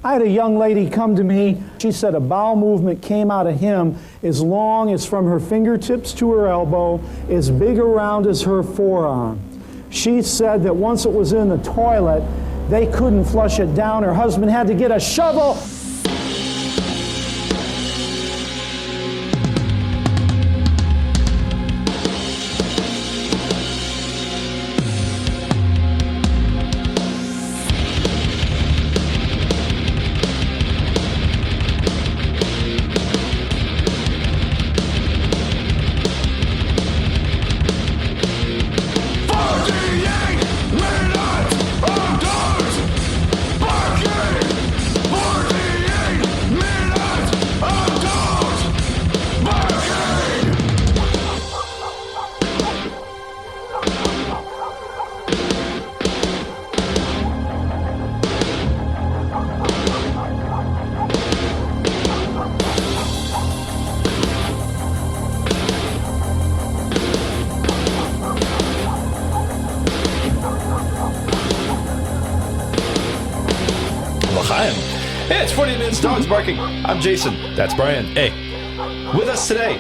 I had a young lady come to me. She said a bowel movement came out of him as long as from her fingertips to her elbow, as big around as her forearm. She said that once it was in the toilet, they couldn't flush it down. Her husband had to get a shovel. Dogs barking. I'm Jason. That's Brian. Hey. With us today,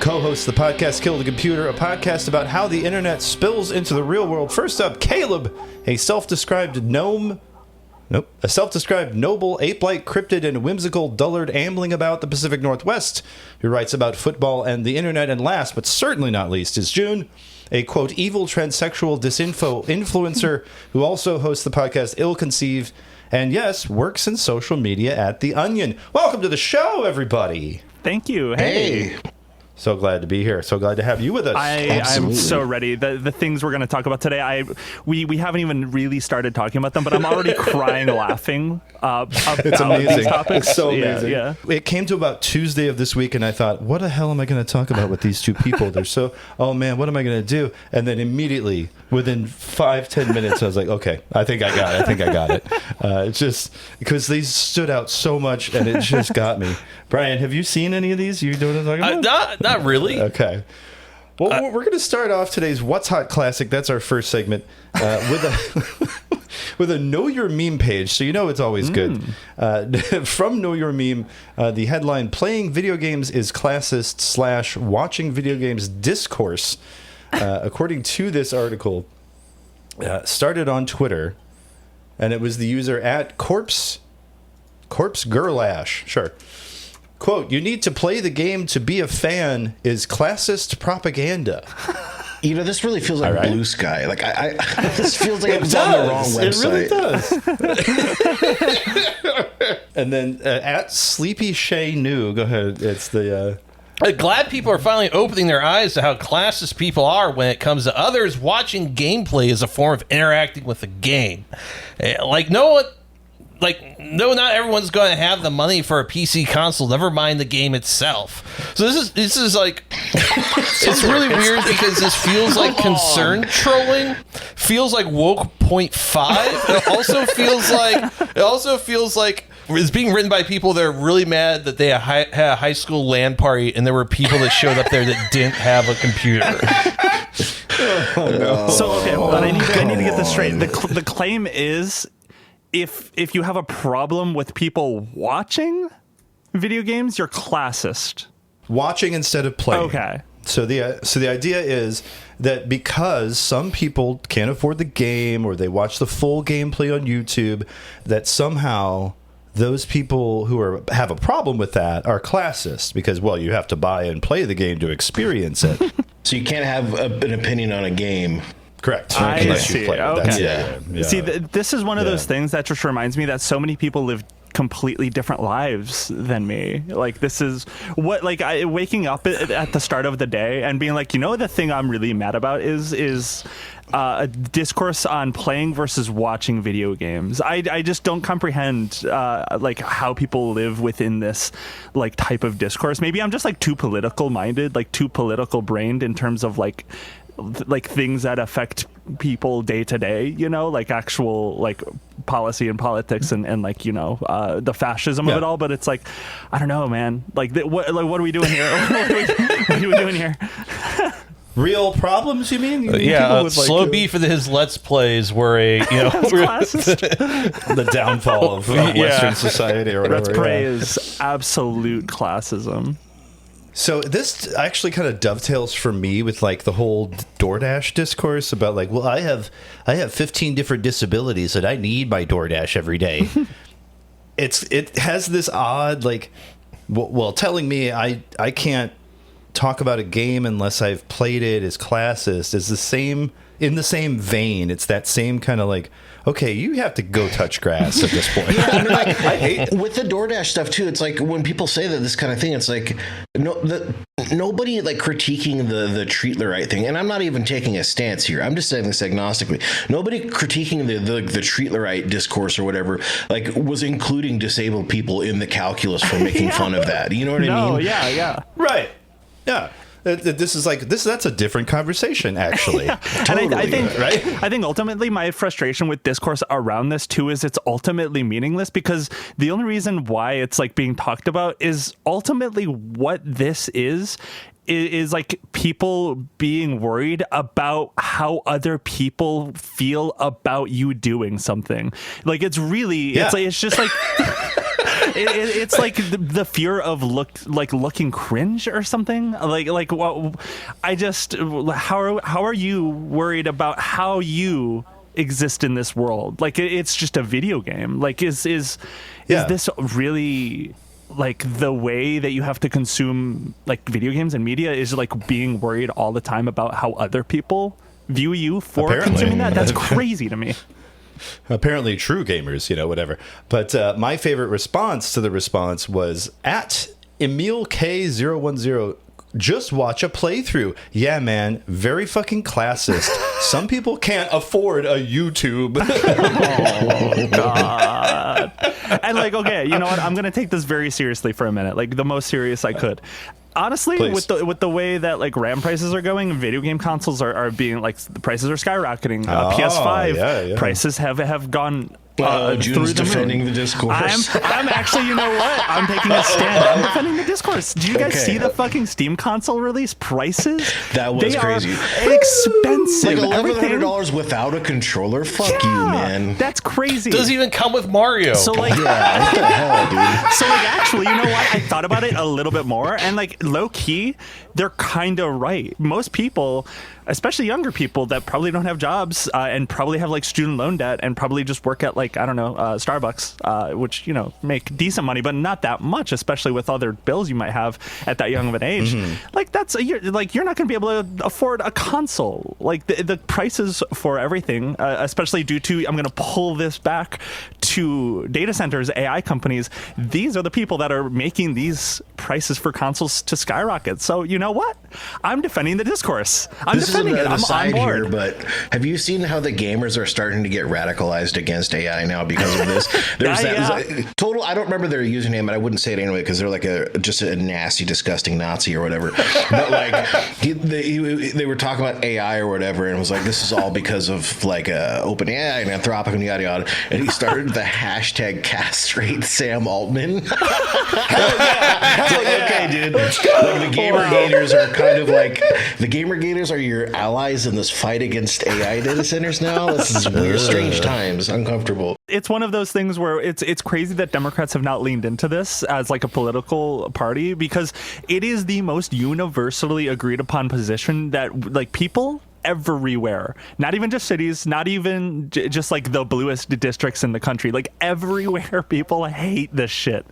co-host the podcast Kill the Computer, a podcast about how the internet spills into the real world. First up, Caleb, a self-described noble, ape-like cryptid and whimsical dullard ambling about the Pacific Northwest, who writes about football and the internet. And last, but certainly not least, is June, a, quote, evil transsexual disinfo influencer who also hosts the podcast Ill-Conceived, and yes, works in social media at The Onion. Welcome to the show, everybody. Thank you. Hey. So glad to be here. So glad to have you with us. I'm so ready. The things we're going to talk about today, we haven't even really started talking about them, but I'm already crying laughing about it's amazing. These topics. It's so amazing. Yeah. It came to about Tuesday of this week, and I thought, what the hell am I going to talk about with these two people? They're so, oh man, what am I going to do? And then immediately, within 5-10 minutes, I was like, okay, I think I got it. It's just because these stood out so much, and it just got me. Brian, have you seen any of these? You doing what I'm talking about? Not really. Okay. Well, we're going to start off today's What's Hot Classic. That's our first segment with a Know Your Meme page, so you know it's always good. From Know Your Meme, the headline, Playing Video Games is Classist / Watching Video Games Discourse, according to this article, started on Twitter, and it was the user at Corpse Girlash. Sure. Quote, you need to play the game to be a fan is classist propaganda. You know, this really feels like Blue Sky. Like, this feels like it was on the wrong website. It really does. And then at Sleepy Shay New, go ahead. It's the... Glad people are finally opening their eyes to how classist people are when it comes to others watching gameplay as a form of interacting with the game. No, not everyone's going to have the money for a PC console, never mind the game itself. So this is like, it's really weird because this feels like concern trolling, feels like woke 0.5. It also feels like it's being written by people that are really mad that they had a high school LAN party and there were people that showed up there that didn't have a computer. Oh, no. So, okay, hold on. I need to get this straight. The claim is, if you have a problem with people watching video games, you're classist. Watching instead of playing. Okay. So the idea is that because some people can't afford the game or they watch the full gameplay on YouTube, that somehow those people who have a problem with that are classist because, well, you have to buy and play the game to experience it. So you can't have an opinion on a game. Correct. I see. Okay. Yeah. See, this is one of those things that just reminds me that so many people live completely different lives than me. Like, this is what, like, waking up at the start of the day and being like, the thing I'm really mad about is a discourse on playing versus watching video games. I just don't comprehend like how people live within this like type of discourse. Maybe I'm just like too political minded, like too political brained in terms of like things that affect people day to day, like actual like policy and politics and like, the fascism of it all. But it's like, I don't know, man. Like, what are we doing here? What are we doing here? Real problems, you mean? Yeah, slow beef for his Let's Plays were the downfall of Western society or whatever. Let's Play is absolute classism. So this actually kind of dovetails for me with like the whole DoorDash discourse about like, well, I have 15 different disabilities and I need my DoorDash every day. It has this odd like, well, telling me I can't talk about a game unless I've played it is classist is the same in the same vein. It's that same kind of like, okay, you have to go touch grass at this point. Yeah, I mean, like, I hate with the DoorDash stuff too. It's like when people say that this kind of thing, it's like nobody like critiquing the treatler right thing. And I'm not even taking a stance here. I'm just saying this agnostically. Nobody critiquing the treatler right discourse or whatever like was including disabled people in the calculus for making fun of that. You know what I mean? Yeah. Right. Yeah. That's a different conversation, actually. Yeah. Totally. And right? I think ultimately my frustration with discourse around this too is it's ultimately meaningless because the only reason why it's like being talked about is ultimately what this is like people being worried about how other people feel about you doing something. Like it's really, it's just like... It's like the fear of looking cringe or something. Like well, how are you worried about how you exist in this world? Like it's just a video game. Like is this really like the way that you have to consume like video games and media is like being worried all the time about how other people view you for consuming that? That's crazy to me. Apparently true gamers, whatever. But my favorite response to the response was at Emil K010. Just watch a playthrough. Yeah, man. Very fucking classist. Some people can't afford a YouTube. Oh, God. And like, okay, you know what? I'm going to take this very seriously for a minute. Like the most serious I could. Honestly, Please. with the way that like RAM prices are going, video game consoles are being like the prices are skyrocketing. PS5 prices have gone June's through the defending moon. the discourse. I'm actually, you know what? I'm taking a stand. I'm defending the discourse. Do you guys see the fucking Steam console release prices? That was crazy. Expensive. Like $1,100 without a controller? Fuck you, man. That's crazy. Doesn't even come with Mario. So like, What the hell, dude? So like, actually, you know what? I thought about it a little bit more, and like, low key, they're kind of right. Most people, especially younger people that probably don't have jobs and probably have like student loan debt and probably just work at like, I don't know, Starbucks, which, make decent money, but not that much, especially with other bills you might have at that young of an age. Like you're not going to be able to afford a console. Like the prices for everything, especially due to, I'm going to pull this back to data centers, AI companies. These are the people that are making these prices for consoles to skyrocket. So you know what? I'm defending the discourse. I'm defending it. I'm on board. Here, but have you seen how the gamers are starting to get radicalized against AI now because of this? There's total. I don't remember their username, but I wouldn't say it anyway because they're like just a nasty, disgusting Nazi or whatever. But like they were talking about AI or whatever, and was like, this is all because of like open AI and Anthropic and yada yada. And he started the hashtag castrate Sam Altman. Okay, dude. Like the gamer gators are kind of like the gamer gators are your allies in this fight against AI data centers now. This is weird, strange times. Uncomfortable. It's one of those things where it's crazy that Democrats have not leaned into this as like a political party because it is the most universally agreed upon position that like people everywhere, not even just cities, not even just like the bluest districts in the country, like everywhere people hate this shit.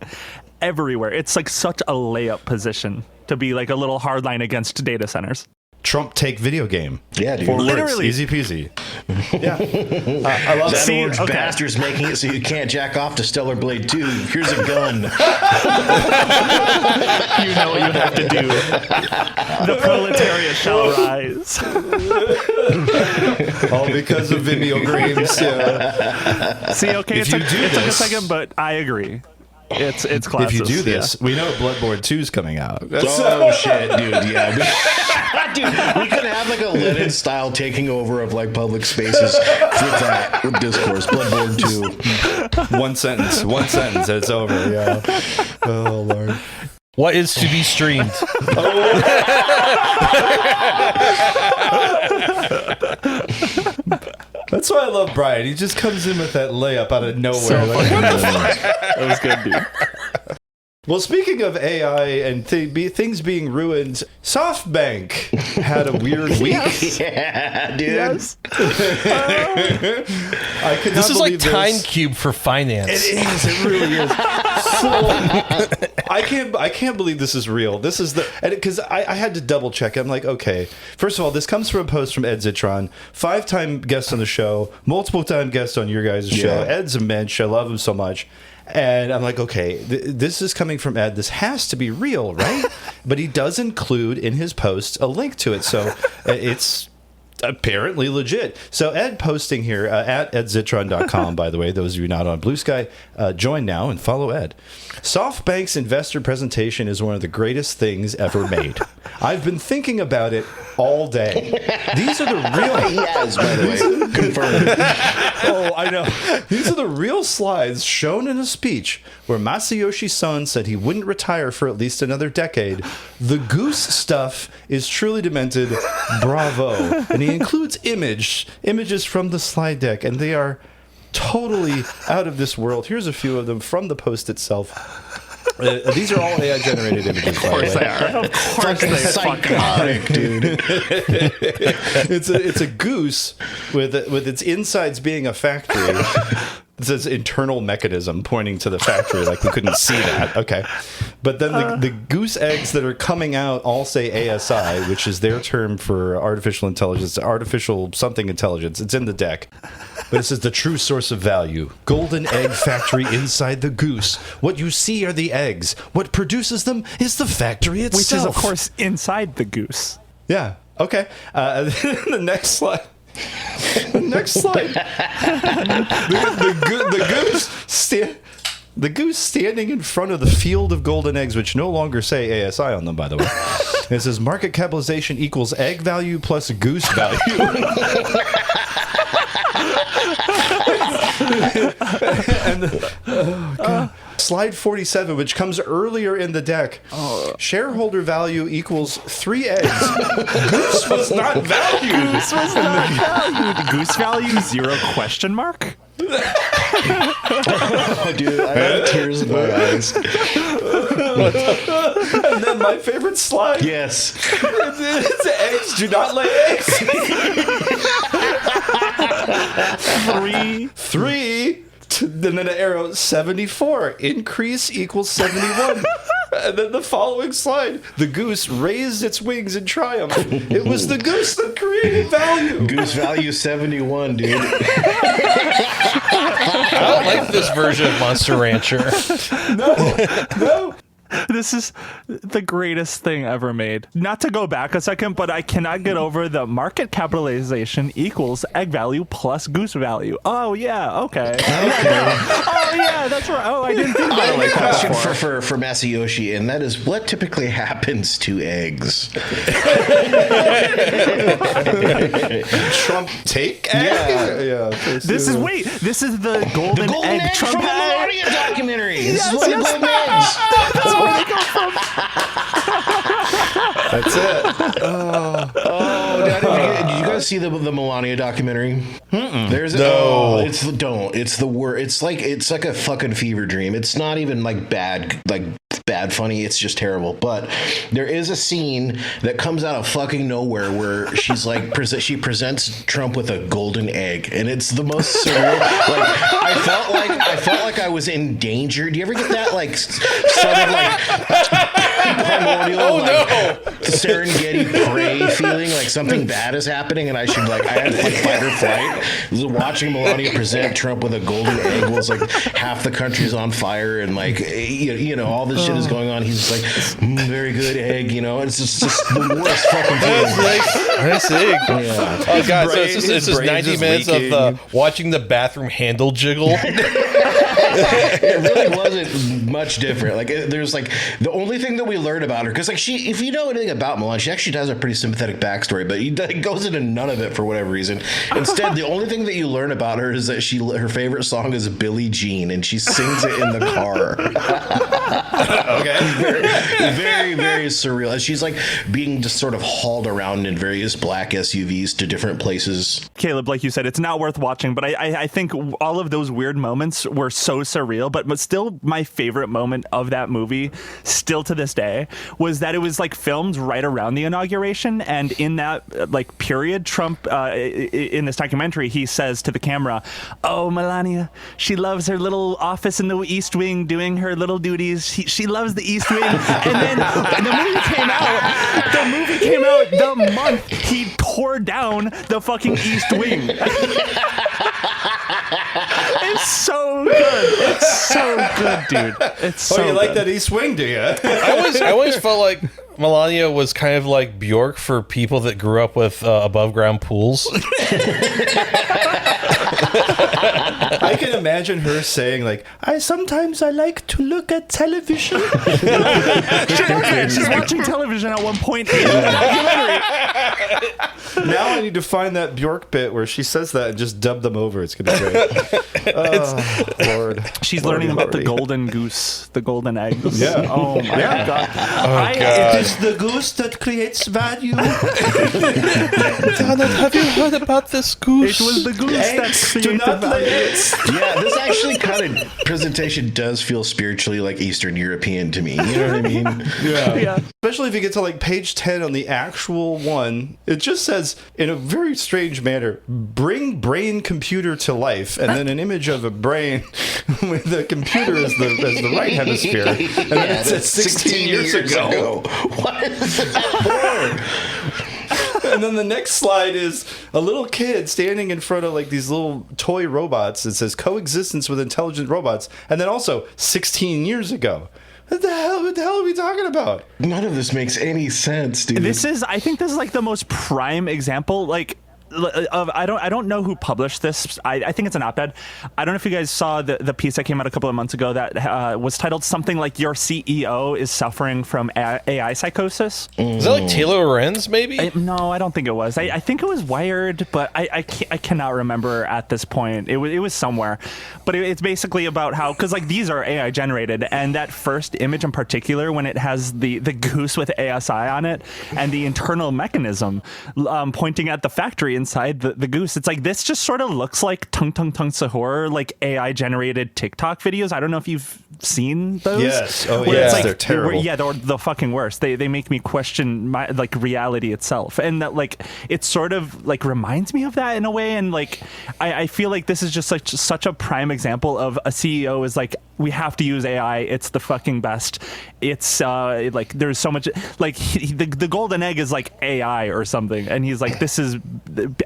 Everywhere. It's like such a layup position to be like a little hardline against data centers. Trump take video game. Yeah, dude. Literally. Easy peasy. Yeah. I love that. Orange bastards making it so you can't jack off to Stellar Blade 2. Here's a gun. You know what you have to do. The proletariat shall rise. All because of video games. Yeah. See, okay, it took a second, but I agree. It's classist. If you do this, we know Bloodborne 2 is coming out. Oh shit, dude! Yeah, we could have like a Lenin-style taking over of like public spaces with discourse. Bloodborne 2. One sentence, and it's over. Yeah. Oh Lord. What is to be streamed? That's why I love Brian. He just comes in with that layup out of nowhere. That was good, dude. Well, speaking of AI and things being ruined, SoftBank had a weird week. Yeah, dude. Yes. I could This not is like believe this. Time Cube for finance. It is. It really is. So, I can't believe this is real. This is because I had to double check. I'm like, okay. First of all, this comes from a post from Ed Zitron, 5-time guest on the show, multiple-time guest on your guys' show. Ed's a mensch. I love him so much. And I'm like, okay, this is coming from Ed. This has to be real, right? But he does include in his post a link to it. So it's apparently legit. So Ed posting here at edzitron.com, by the way, those of you not on Blue Sky, join now and follow Ed. SoftBank's investor presentation is one of the greatest things ever made. I've been thinking about it all day. These are the real... Yes, by the way. Confirmed. Oh, I know. These are the real slides shown in a speech where Masayoshi Son said he wouldn't retire for at least another decade. The goose stuff is truly demented. Bravo. And he includes images from the slide deck, and they are totally out of this world. Here's a few of them from the post itself. These are all AI generated images. Of course they are. Of course they Psychotic, dude. It's a goose with its insides being a factory. It says internal mechanism pointing to the factory, like we couldn't see that. Okay. But then the goose eggs that are coming out all say ASI, which is their term for artificial intelligence, artificial something intelligence. It's in the deck. But it says the true source of value. Golden egg factory inside the goose. What you see are the eggs. What produces them is the factory itself. Which is, of course, inside the goose. Yeah. Okay. The next slide. The next slide. The goose standing in front of the field of golden eggs, which no longer say ASI on them, by the way. It says market capitalization equals egg value plus goose value. Slide 47, which comes earlier in the deck. Shareholder value equals 3 eggs. Goose was not valued. Goose was not valued. Goose value 0 question mark? Oh, dude, I have tears in my eyes. And then my favorite slide. Yes. It's eggs do not lay eggs. 3. And then an arrow, 74. Increase equals 71. And then the following slide, the goose raised its wings in triumph. It was the goose that created value. Goose value 71, dude. I don't like this version of Monster Rancher. No. This is the greatest thing ever made. Not to go back a second, but I cannot get over the market capitalization equals egg value plus goose value. Oh, yeah, okay. Oh, yeah, that's right. Oh, I didn't think I about it have a like that question before. for Masayoshi, and that is what typically happens to eggs? Trump take egg? Yeah. This is the golden, Golden egg eggs Trump from the had. Melania documentary. This Yes, is what yes. golden eggs. That's where they go from. That's it. Oh, did you guys see the Melania documentary? There's it's the word. It's like a fucking fever dream. It's not even like bad funny. It's just terrible. But there is a scene that comes out of fucking nowhere where she's like she presents Trump with a golden egg, and it's the most surreal. Like I felt like I was in danger. Do you ever get that like sort of like primordial Serengeti prey feeling, like something bad is happening and I had like fight or flight? Watching Melania present Trump with a golden egg was like half the country's on fire and like you know all this shit is going on. He's just like very good egg, you know. It's just the worst fucking thing. Nice egg. Yeah. Oh, God, so His it's just brain's 90 just minutes leaking. of watching the bathroom handle jiggle. It really wasn't much different. Like there's like the only thing that we learned about her, because like if you know anything about Melania, she actually has a pretty sympathetic backstory, but it goes into none of it for whatever reason. Instead, the only thing that you learn about her is that her favorite song is Billie Jean, and she sings it in the car. Okay. very, very surreal. And she's like being just sort of hauled around in various black SUVs to different places. Caleb, like you said, it's not worth watching, but I think all of those weird moments were so surreal, but still my favorite moment of that movie, still to this day, was that it was like filmed right around the inauguration, and in that like period, Trump, in this documentary, he says to the camera, "Oh, Melania, she loves her little office in the East Wing doing her little duties. She loves the East Wing." And then the movie came out the month he tore down the fucking East Wing. It's so good. It's so good, dude. It's so you like good. that East Wing, do you? I always felt like Melania was kind of like Bjork for people that grew up with above ground pools. I can imagine her saying, like, sometimes I like to look at television. She does that. She's watching television at one point in the documentary. Now I need to find that Bjork bit where she says that and just dub them over. It's going to be great. Oh, Lord. She's Lordy, learning about the Lordy. golden goose, the golden eggs. Yeah. Oh, my God. It is the goose that creates value. Donald, have you heard about this goose? It was the goose that Do created not lay value. it. Yeah, this actually kind of presentation does feel spiritually like Eastern European to me. You know what I mean? Yeah. Especially if you get to like page 10 on the actual one, it just says in a very strange manner, "Bring brain computer to life," and then an image of a brain with the computer as the right hemisphere. And then it says 16 years ago. What is that for? And then the next slide is a little kid standing in front of like these little toy robots. It says coexistence with intelligent robots. And then also 16 years ago. What the hell are we talking about? None of this makes any sense, dude. I think this is like the most prime example, like, of I don't know who published this. I think it's an op-ed. I don't know if you guys saw the piece that came out a couple of months ago that was titled something like "Your CEO is suffering from AI psychosis." Is that like Taylor Lorenz, maybe? No, I don't think it was. I think it was Wired, but I cannot remember at this point. It was somewhere, but it's basically about how, because like these are AI generated, and that first image in particular, when it has the goose with ASI on it and the internal mechanism pointing at the factory inside the goose, it's like this just sort of looks like Tung Tung Tung Sahur, like AI generated TikTok videos. I don't know if you've seen those. Yes. Oh, where yeah. it's like, They're terrible. Yeah, they're the fucking worst. They make me question my like reality itself, and that like it sort of like reminds me of that in a way. And like I feel like this is just such a prime example of a CEO is like, we have to use AI. It's the fucking best. It's like there's so much like the golden egg is like AI or something, and he's like, this is,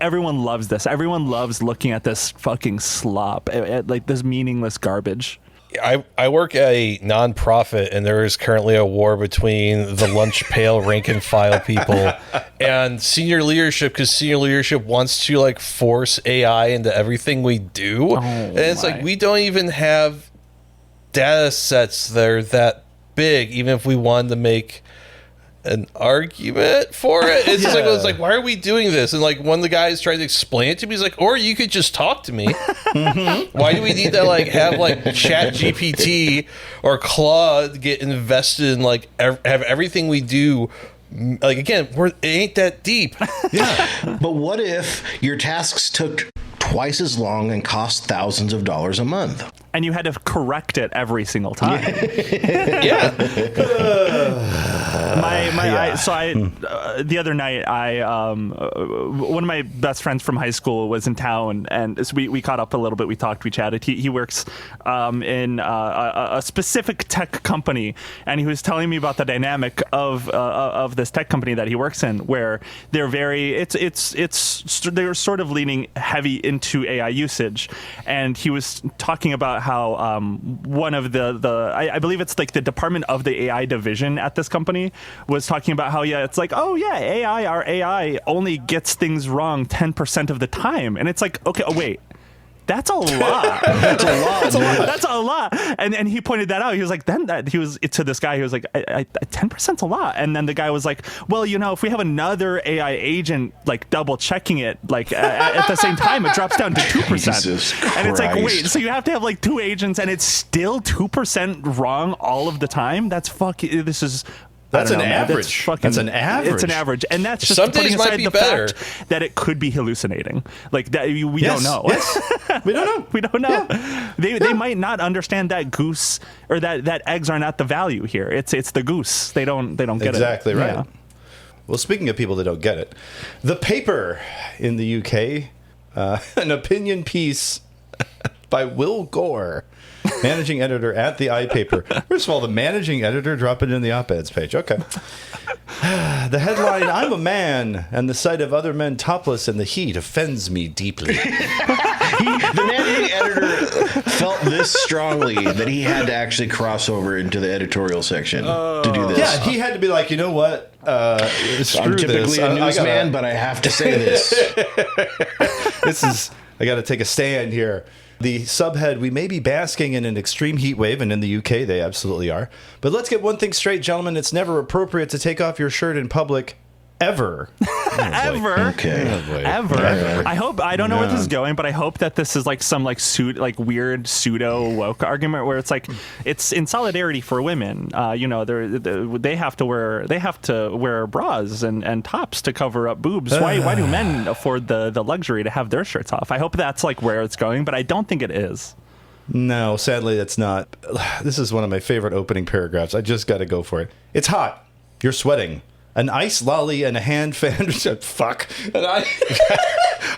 everyone loves this. Everyone loves looking at this fucking slop, at like this meaningless garbage. I work at a nonprofit, and there is currently a war between the lunch pail rank and file people and senior leadership, because senior leadership wants to like force AI into everything we do. And it's like, we don't even have data sets that are that big, even if we wanted to make an argument for it. It's just like, it's like, why are we doing this? And like one of the guys tried to explain it to me, he's like, or you could just talk to me. Why do we need to like have like Chat GPT or Claude get invested in like have everything we do? Like, again, it ain't that deep. Yeah. But what if your tasks took twice as long and cost thousands of dollars a month? And you had to correct it every single time. Yeah. The other night, one of my best friends from high school was in town, and so we caught up a little bit. We talked, we chatted. He works in a specific tech company, and he was telling me about the dynamic of this tech company that he works in, where they're they're sort of leaning heavy into AI usage, and he was talking about how one of I believe it's like the department of the AI division at this company was talking about how, it's like, oh yeah, our AI only gets things wrong 10% of the time. And it's like, okay, wait, That's a lot. That's a lot. That's a lot. And he pointed that out. He was like, he was to this guy. He was like, 10%'s a lot. And then the guy was like, well, if we have another AI agent like double checking it, like at the same time, it drops down to 2%. And it's like, wait, so you have to have like 2 agents, and it's still 2% wrong all of the time? That's fucking. This is. That's an average. That's an average. It's an average, and that's just Some putting days might aside be the better. fact that it could be hallucinating. Like that, we don't know. Yes. We don't know. We don't know. Yeah. They might not understand that goose or that eggs are not the value here. It's the goose. They don't get it. Exactly right. Yeah. Well, speaking of people that don't get it, The Paper in the UK, an opinion piece by Will Gore, managing editor at the iPaper. First of all, the managing editor, drop it in the op-eds page. Okay. The headline, I'm a man, and the sight of other men topless in the heat offends me deeply. The managing editor felt this strongly that he had to actually cross over into the editorial section to do this. Yeah, he had to be like, you know what? Screw I'm typically this. a newsman, but I have to say this. I got to take a stand here. The subhead, we may be basking in an extreme heat wave, and in the UK they absolutely are. But let's get one thing straight, gentlemen. It's never appropriate to take off your shirt in public. Ever. Ever. Okay. Ever. I don't know where this is going, but I hope that this is like some weird pseudo woke argument where it's like it's in solidarity for women. They have to wear bras and tops to cover up boobs. Why do men afford the luxury to have their shirts off? I hope that's like where it's going, but I don't think it is. No, sadly that's not. This is one of my favorite opening paragraphs. I just got to go for it. It's hot. You're sweating. An ice lolly and a hand fan. Fuck.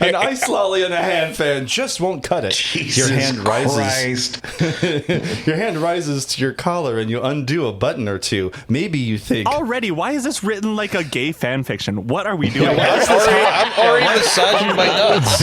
An ice lolly and a hand fan just won't cut it. Jesus your hand rises. Christ. Your hand rises to your collar and you undo a button or two. Maybe you think. Already, why is this written like a gay fan fiction? What are we doing? I'm already massaging my nuts.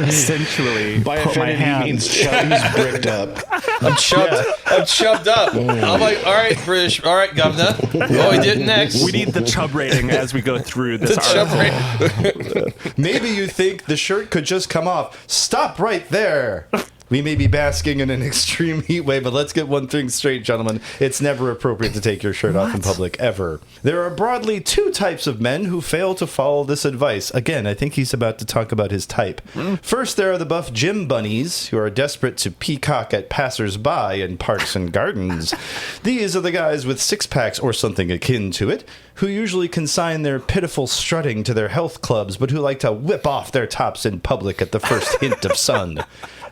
Essentially, By put my affinity hand. means he's bricked up. I'm chubbed up. I'm like, all right, British. All right, governor. Oh, he did it next. We need the chub rating as we go through this article. Maybe you think the shirt could just come off. Stop right there. We may be basking in an extreme heat wave, but let's get one thing straight, gentlemen. It's never appropriate to take your shirt off in public, ever. There are broadly 2 types of men who fail to follow this advice. Again, I think he's about to talk about his type. First, there are the buff gym bunnies who are desperate to peacock at passers-by in parks and gardens. These are the guys with six-packs or something akin to it, who usually consign their pitiful strutting to their health clubs, but who like to whip off their tops in public at the first hint of sun.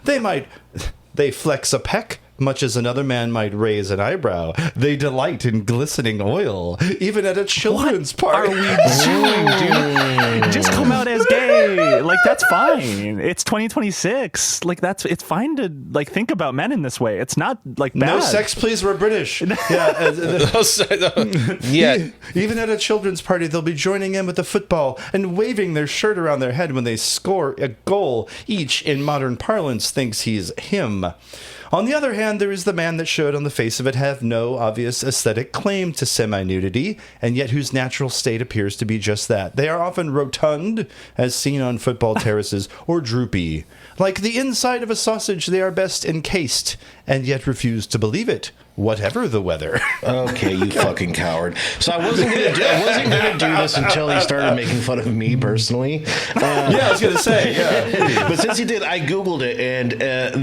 They flex a peck, much as another man might raise an eyebrow. They delight in glistening oil, even at a children's party. Are we doing, dude? Just come out as gay. Like, that's fine. It's 2026. Like, it's fine to like think about men in this way. It's not like bad. No sex, please. We're British. Yeah. Even at a children's party, they'll be joining in with the football and waving their shirt around their head when they score a goal. Each, in modern parlance, thinks he's him. On the other hand, there is the man that should, on the face of it, have no obvious aesthetic claim to semi-nudity, and yet whose natural state appears to be just that. They are often rotund, as seen on football terraces, or droopy. Like the inside of a sausage, they are best encased, and yet refuse to believe it, whatever the weather. Okay, you fucking coward. So I wasn't gonna do this until he started making fun of me personally. Yeah, I was gonna say, yeah. But since he did, I googled it, and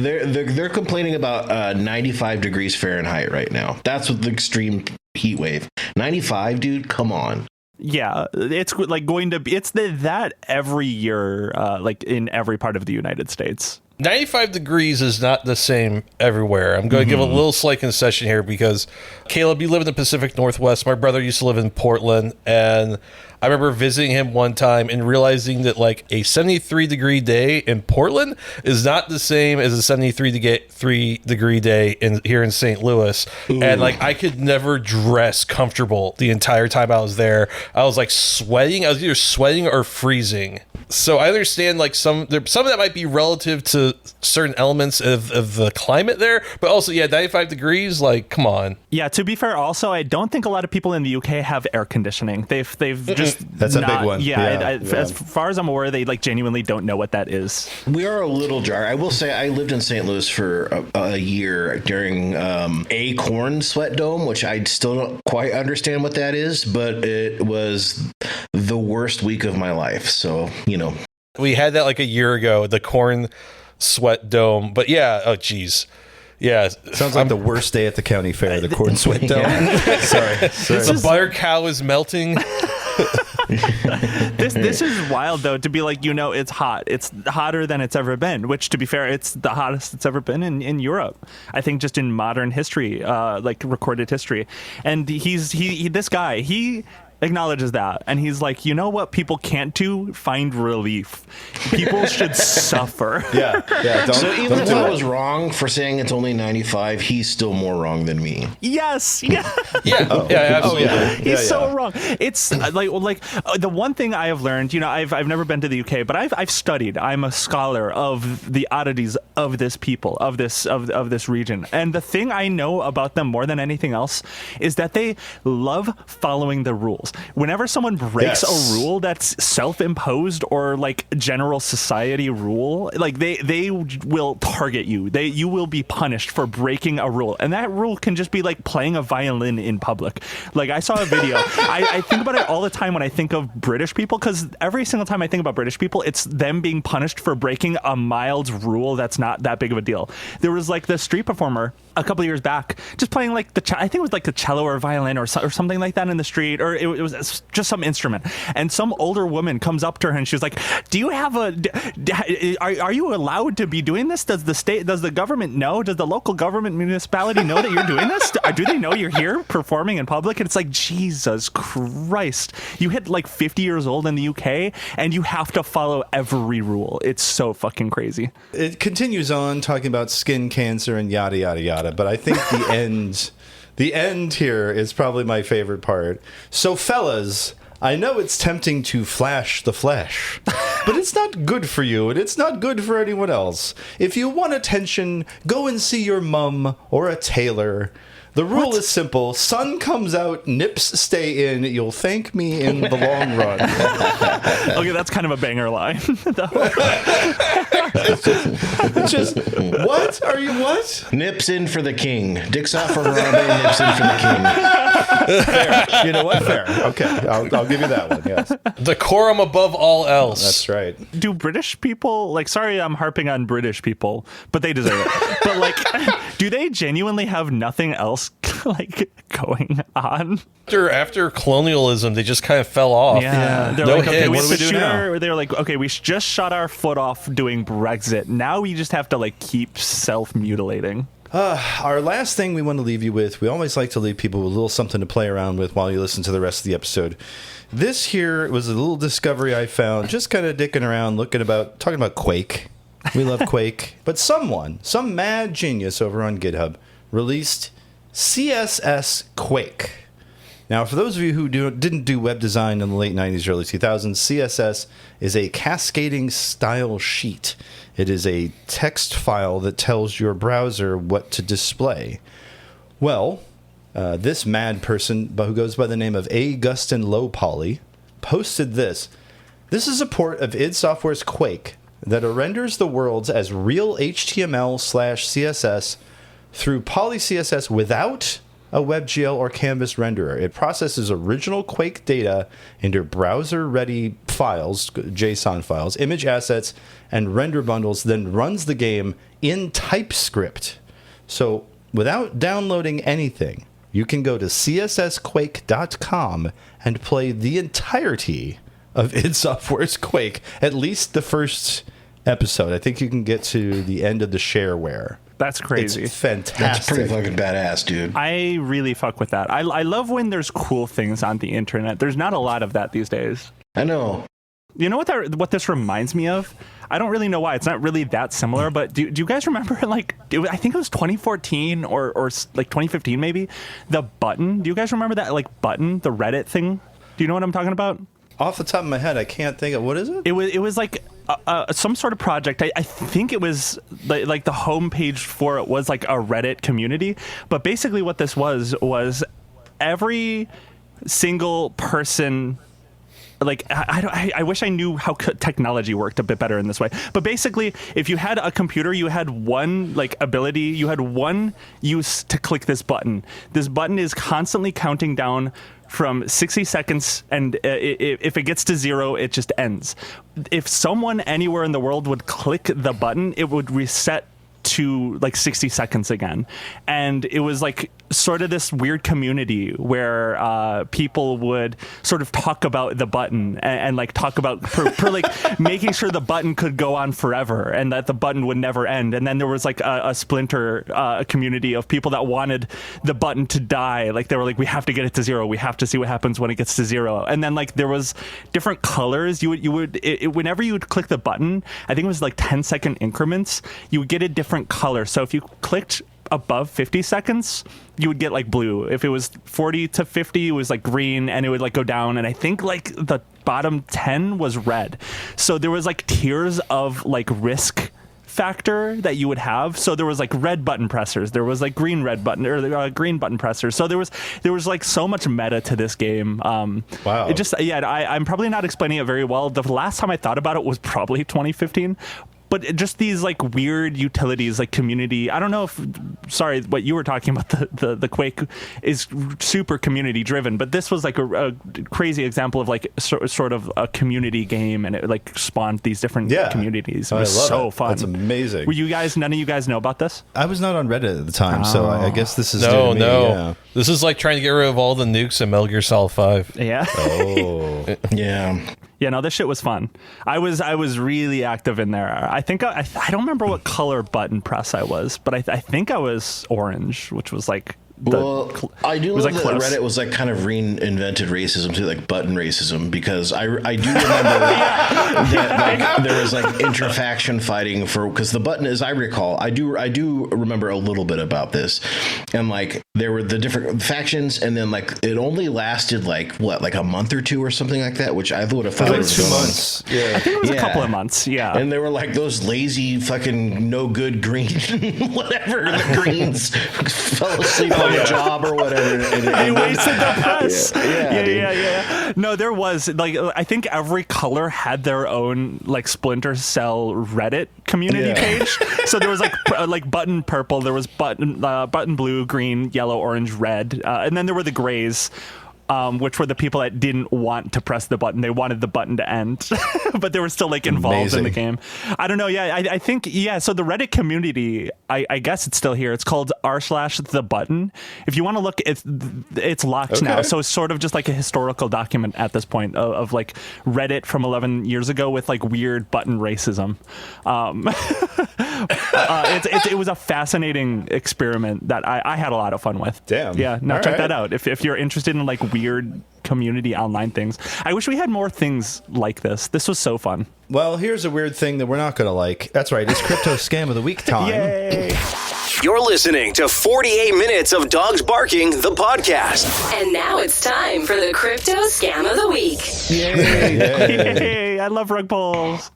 they're complaining about 95 degrees Fahrenheit right now. That's what the extreme heat wave. 95, dude. Come on. Yeah, it's like going to be. It's that every year, like in every part of the United States. 95 degrees is not the same everywhere. I'm going to give a little slight concession here because, Caleb, you live in the Pacific Northwest. My brother used to live in Portland, and I remember visiting him one time and realizing that like a 73-degree day in Portland is not the same as a 73-degree day here in St. Louis. Ooh. And like I could never dress comfortable the entire time I was there. I was like sweating. I was either sweating or freezing. So I understand like some of that might be relative to certain elements of the climate there, but also 95 degrees, like come on. Yeah, to be fair, also I don't think a lot of people in the UK have air conditioning. They've just That's a big one. Yeah, as far as I'm aware, they like genuinely don't know what that is. We are a little jar. I will say I lived in St. Louis for a year during a corn sweat dome, which I still don't quite understand what that is, but it was the worst week of my life. So, We had that like a year ago, the corn sweat dome. But oh geez. Yeah. Sounds like the worst day at the county fair, the corn sweat dome. Sorry. The butter cow is melting. This is wild though, to be like, it's hot. It's hotter than it's ever been, which to be fair, it's the hottest it's ever been in Europe. I think just in modern history, like recorded history. And this guy acknowledges that, and he's like, you know what people can't do? Find relief. People should suffer. So even if I was wrong for saying it's only 95, he's still more wrong than me. Yes. Absolutely. He's so wrong. It's like the one thing I have learned, I've never been to the UK, but I've studied. I'm a scholar of the oddities of this people, of this region. And the thing I know about them more than anything else is that they love following the rules. Whenever someone breaks a rule that's self-imposed or like general society rule, like they will target you. You will be punished for breaking a rule, and that rule can just be like playing a violin in public. Like I saw a video. I think about it all the time when I think of British people, because every single time I think about British people, it's them being punished for breaking a mild rule that's not that big of a deal. There was like the street performer a couple of years back, just playing like I think it was like the cello or violin or something like that in the street, or it was just some instrument. And some older woman comes up to her and she was like, "Do you have are you allowed to be doing this? Does the government know? Does the local government municipality know that you're doing this? Do they know you're here performing in public?" And it's like, Jesus Christ, you hit like 50 years old in the UK and you have to follow every rule. It's so fucking crazy. It continues on talking about skin cancer and yada yada yada, but I think the end here is probably my favorite part. So fellas, I know it's tempting to flash the flesh, but it's not good for you, and it's not good for anyone else. If you want attention, go and see your mum or a tailor. The rule is simple. Sun comes out, nips stay in. You'll thank me in the long run. Okay, that's kind of a banger line. It's just, what? Are you what? Nips in for the king. Dicks out for Harambe, nips in for the king. Fair. You know what? Fair. Okay, I'll give you that one, yes. Decorum above all else. That's right. Do British people, like, sorry I'm harping on British people, but they deserve it. But, like, do they genuinely have nothing else, like, going on? After colonialism, they just kind of fell off. Yeah. They're No like, okay, hits. we What do we do shoot now? They're like, okay, we just shot our foot off doing Brexit. Now we just have to, like, keep self-mutilating. Our last thing we want to leave you with, we always like to leave people with a little something to play around with while you listen to the rest of the episode. This here was a little discovery I found, just kind of dicking around, talking about Quake. We love Quake. But some mad genius over on GitHub released CSS Quake. Now, for those of you who didn't do web design in the late 90s, early 2000s, CSS is a cascading style sheet. It is a text file that tells your browser what to display. Well, this mad person who goes by the name of Augustin Lowpoly posted this. This is a port of id Software's Quake that renders the worlds as real HTML/CSS through PolyCSS without a WebGL or Canvas renderer. It processes original Quake data into browser-ready files, JSON files, image assets, and render bundles, then runs the game in TypeScript. So without downloading anything, you can go to cssquake.com and play the entirety of id Software's Quake, at least the first episode. I think you can get to the end of the shareware. That's crazy. It's fantastic. That's pretty fucking badass, dude. I really fuck with that. I love when there's cool things on the internet. There's not a lot of that these days. I know. You know what this reminds me of? I don't really know why. It's not really that similar, but do you guys remember, like, I think it was 2014 or like 2015 maybe, the button? Do you guys remember that, like, button, the Reddit thing? Do you know what I'm talking about? Off the top of my head, I can't think of what is it. It was like some sort of project. I think it was like the homepage for it was like a Reddit community. But basically, what this was every single person. Like I wish I knew how technology worked a bit better in this way. But basically, if you had a computer, you had one like ability, you had one use to click this button. This button is constantly counting down from 60 seconds, and if it gets to 0, it just ends. If someone anywhere in the world would click the button, it would reset to like 60 seconds again. And it was like sort of this weird community where people would sort of talk about the button and like talk about per like making sure the button could go on forever and that the button would never end. And then there was like a splinter community of people that wanted the button to die. Like they were like, we have to get it to 0. We have to see what happens when it gets to 0. And then like there was different colors. Whenever you would click the button, I think it was like 10-second increments, you would get a different color. So if you clicked above 50 seconds, you would get like blue. If it was 40 to 50, it was like green, and it would like go down. And I think like the bottom 10 was red. So there was like tiers of like risk factor that you would have. So there was like red button pressers, there was like green green button pressers. So there was like so much meta to this game. Wow. It just I'm probably not explaining it very well. The last time I thought about it was probably 2015. But just these like weird utilities, like community. I don't know if, sorry, what you were talking about, the Quake is super community driven, but this was like a crazy example of like sort of a community game, and it like spawned these different communities. It was so fun. That's amazing. Were you guys? None of you guys know about this? I was not on Reddit at the time, so I guess this is no. new to me. Yeah. This is like trying to get rid of all the nukes in Metal Gear Solid 5. Yeah. Oh. Yeah. Yeah, no, this shit was fun. I was really active in there. I think I don't remember what color button press I was, but I think I was orange, which was like I do love like that close. Reddit was like kind of reinvented racism too, like button racism, because I do remember that like there was like intrafaction fighting because the button, as I recall, I do remember a little bit about this, and like there were the different factions, and then like it only lasted like a month or two or something like that, which I would have thought It was 2 months. I think it was a couple of months. Yeah, and they were like those lazy fucking no good green whatever the greens fell asleep on the job or whatever. They wasted the press. Yeah. No, there was like I think every color had their own like Splinter Cell Reddit community page. So there was like button purple, there was button blue, green, yellow, orange, red, and then there were the grays. Which were the people that didn't want to press the button. They wanted the button to end, but they were still like involved in the game. I don't know. Yeah, I think, so the Reddit community, I guess it's still here. It's called r/thebutton. If you want to look, it's locked now. So it's sort of just like a historical document at this point of like Reddit from 11 years ago with like weird button racism. It was a fascinating experiment that I had a lot of fun with. Damn. Yeah. No, check that out. If you're interested in like weird community online things. I wish we had more things like this. This was so fun. Well, here's a weird thing that we're not going to like. That's right. It's Crypto Scam of the Week time. Yay. You're listening to 48 Minutes of Dogs Barking, the podcast. And now it's time for the Crypto Scam of the Week. Yay. I love rug pulls.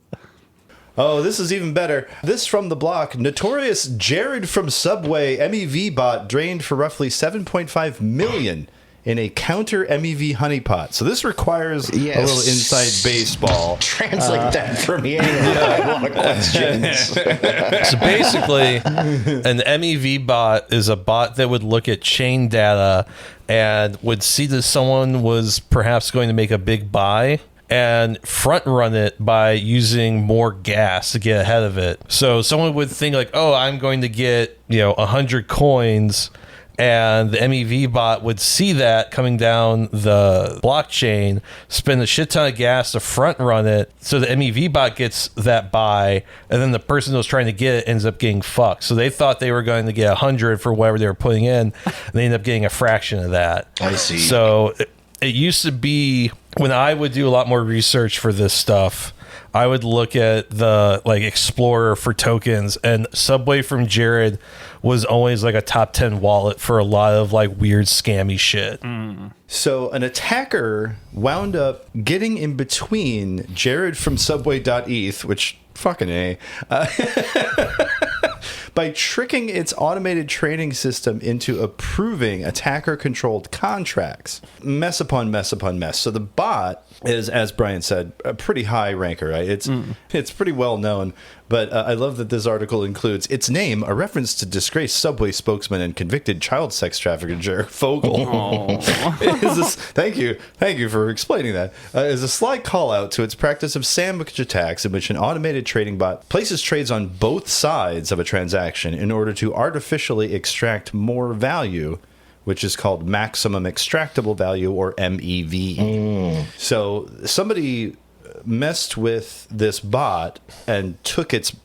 Oh, this is even better. This from the block. Notorious JaredFromSubway MEV bot drained for roughly $7.5 million in a counter MEV honeypot. So this requires a little inside baseball. Translate that for me. I have a lot of questions. So basically, an MEV bot is a bot that would look at chain data and would see that someone was perhaps going to make a big buy and front run it by using more gas to get ahead of it. So someone would think like, oh, I'm going to get 100 coins, and the MEV bot would see that coming down the blockchain, spend a shit ton of gas to front run it, so the MEV bot gets that buy, and then the person who was trying to get it ends up getting fucked. So they thought they were going to get 100 for whatever they were putting in, and they end up getting a fraction of that. I see. So it used to be, when I would do a lot more research for this stuff, I would look at the like Explorer for tokens, and Subway from Jared was always like a top 10 wallet for a lot of like weird scammy shit. So an attacker wound up getting in between JaredFromSubway.eth, which fucking A, by tricking its automated trading system into approving attacker-controlled contracts. Mess upon mess upon mess. So the bot is, as Brian said, a pretty high ranker, right? It's pretty well known, but I love that this article includes its name, a reference to disgraced Subway spokesman and convicted child sex trafficker Jared Fogle. Thank you for explaining that. Is a sly call out to its practice of sandwich attacks, in which an automated trading bot places trades on both sides of a transaction in order to artificially extract more value, which is called maximum extractable value, or MEV. So somebody messed with this bot and took its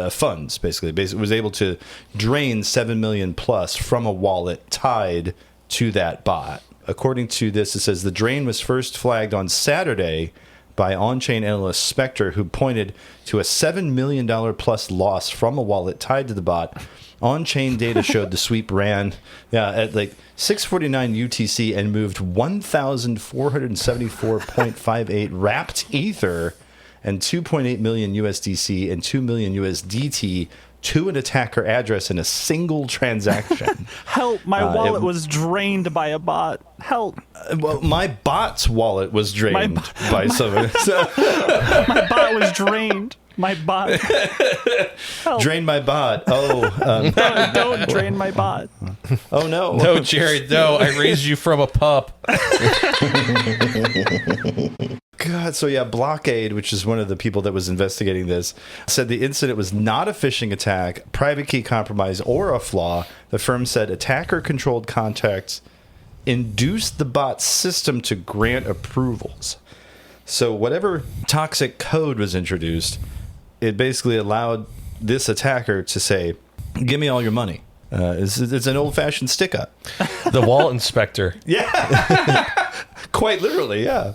funds, basically was able to drain 7 million plus from a wallet tied to that bot. According to this, it says the drain was first flagged on Saturday by on-chain analyst Spectre, who pointed to a $7 million plus loss from a wallet tied to the bot. On-chain data showed the sweep ran at like 6:49 UTC and moved 1,474.58 wrapped Ether and 2.8 million USDC and 2 million USDT to an attacker address in a single transaction. Help, my wallet was drained by a bot. Help. Well, my bot's wallet was drained by someone. So. My bot was drained. My bot. Help. Drain my bot. Oh. Don't drain my bot. Oh, no. No, Jared, no. I raised you from a pup. God, so yeah, Blockade, which is one of the people that was investigating this, said the incident was not a phishing attack, private key compromise, or a flaw. The firm said attacker-controlled contacts induced the bot's system to grant approvals. So whatever toxic code was introduced, it basically allowed this attacker to say, give me all your money. It's an old-fashioned stick-up. The wallet inspector. Yeah. Quite literally, yeah.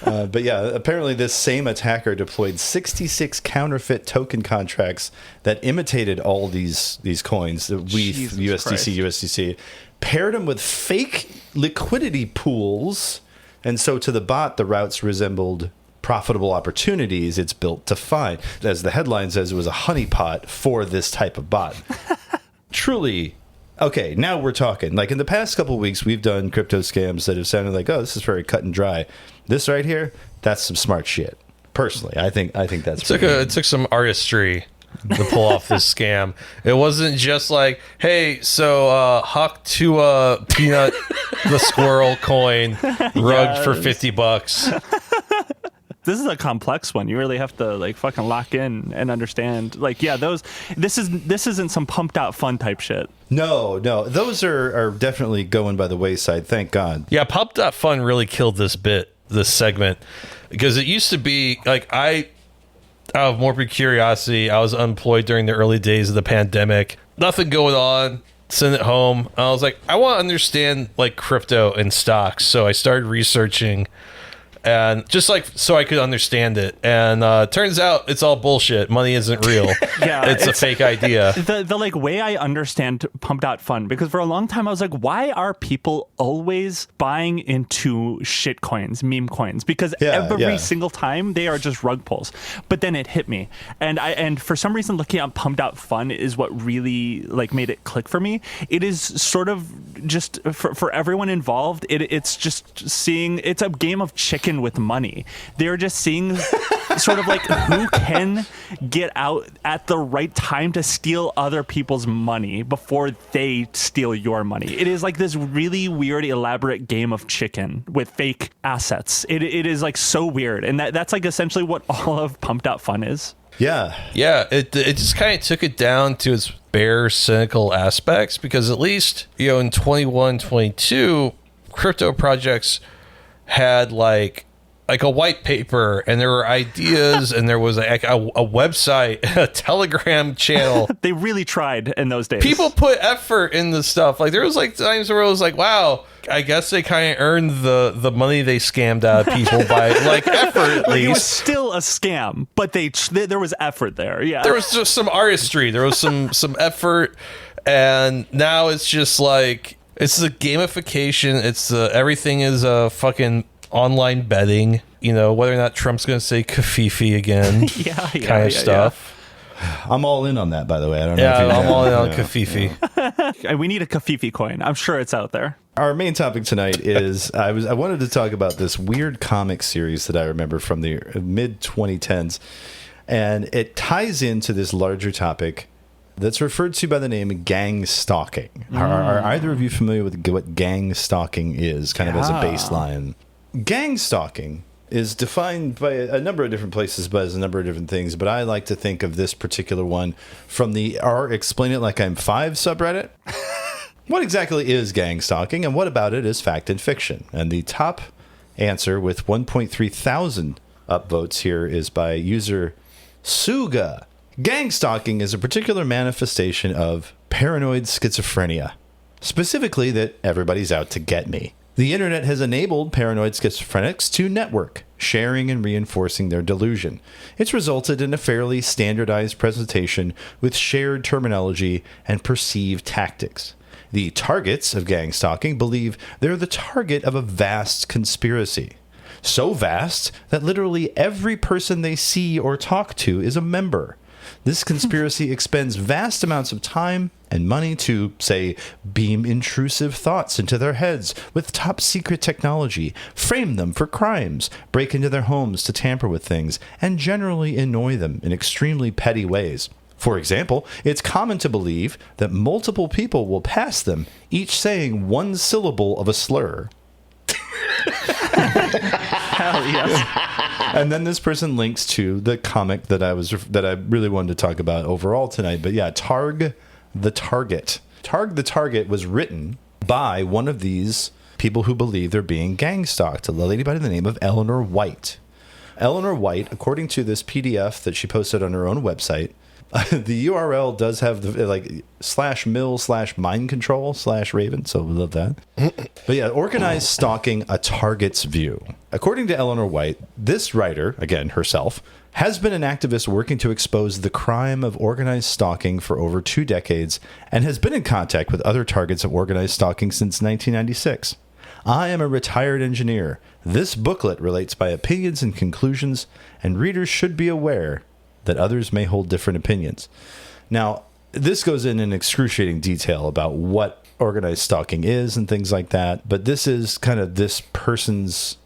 But yeah, apparently this same attacker deployed 66 counterfeit token contracts that imitated all these coins, the WETH, USDC, USDC, paired them with fake liquidity pools, and so to the bot, the routes resembled profitable opportunities it's built to find. As the headline says, it was a honeypot for this type of bot. Truly. Okay, now we're talking. Like in the past couple of weeks, we've done crypto scams that have sounded like, oh, this is very cut and dry. This right here, that's some smart shit. Personally, I think that's it took some artistry to pull off this scam. It wasn't just like, hey, so Huck to Peanut the squirrel coin rugged for $50. This is a complex one. You really have to like fucking lock in and understand. Like, yeah, this isn't some pumped out fun type shit. No, those are definitely going by the wayside. Thank God. Yeah, Pumped Up Fun really killed this segment, because it used to be like out of morbid curiosity, I was unemployed during the early days of the pandemic. Nothing going on. Sitting at home. I was like, I want to understand like crypto and stocks. So I started researching, and just like so I could understand it. And turns out it's all bullshit. Money isn't real. Yeah, it's a fake idea. The like way I understand Pumped Out Fun, because for a long time I was like, why are people always buying into shit coins, meme coins? Because every single time they are just rug pulls. But then it hit me, and for some reason looking at Pumped Out Fun is what really like made it click for me. It is sort of just for everyone involved. It's just seeing it's a game of chicken with money. They're just seeing sort of like who can get out at the right time to steal other people's money before they steal your money. It is like this really weird, elaborate game of chicken with fake assets. It is like so weird, and that's like essentially what all of Pumped Out Fun is. Yeah. It just kind of took it down to its bare, cynical aspects, because at least, in 21, 22, crypto projects had like like a white paper, and there were ideas, and there was a website, a Telegram channel. They really tried in those days. People put effort in the stuff. Like there was like times where it was like, wow, I guess they kind of earned the money they scammed out of people by like effort at least. It was still a scam, but there was effort there. Yeah, there was just some artistry. There was some effort, and now it's just like it's the gamification. It's everything is fucking online betting. You know, whether or not Trump's going to say Kafifi again, kind of stuff. I'm all in on that, by the way. I don't know. Yeah, if I'm all in on Kafifi. And we need a Kafifi coin. I'm sure it's out there. Our main topic tonight is I wanted to talk about this weird comic series that I remember from the mid 2010s, and it ties into this larger topic that's referred to by the name gangstalking. Are either of you familiar with what gangstalking is, kind of as a baseline? Gangstalking is defined by a number of different places, but as a number of different things. But I like to think of this particular one from the Explain It Like I'm 5 subreddit. What exactly is gangstalking, and what about it is fact and fiction? And the top answer with 1.3 thousand upvotes here is by user Suga. Gangstalking is a particular manifestation of paranoid schizophrenia. Specifically that everybody's out to get me. The internet has enabled paranoid schizophrenics to network, sharing and reinforcing their delusion. It's resulted in a fairly standardized presentation with shared terminology and perceived tactics. The targets of gangstalking believe they're the target of a vast conspiracy. So vast that literally every person they see or talk to is a member. This conspiracy expends vast amounts of time and money to, say, beam intrusive thoughts into their heads with top secret technology, frame them for crimes, break into their homes to tamper with things, and generally annoy them in extremely petty ways. For example, it's common to believe that multiple people will pass them, each saying one syllable of a slur. Hell yes. And then this person links to the comic that I really wanted to talk about overall tonight. But yeah, Targ the Target. Targ the Target was written by one of these people who believe they're being gang-stalked, a lady by the name of Eleanor White. Eleanor White, according to this PDF that she posted on her own website, the URL does have the /mill/mind control/raven, so we love that. But yeah, organized stalking, a target's view. According to Eleanor White, this writer, again herself, has been an activist working to expose the crime of organized stalking for over 2 decades and has been in contact with other targets of organized stalking since 1996. I am a retired engineer. This booklet relates my opinions and conclusions, and readers should be aware that others may hold different opinions. Now, this goes in excruciating detail about what organized stalking is and things like that, but this is kind of this person's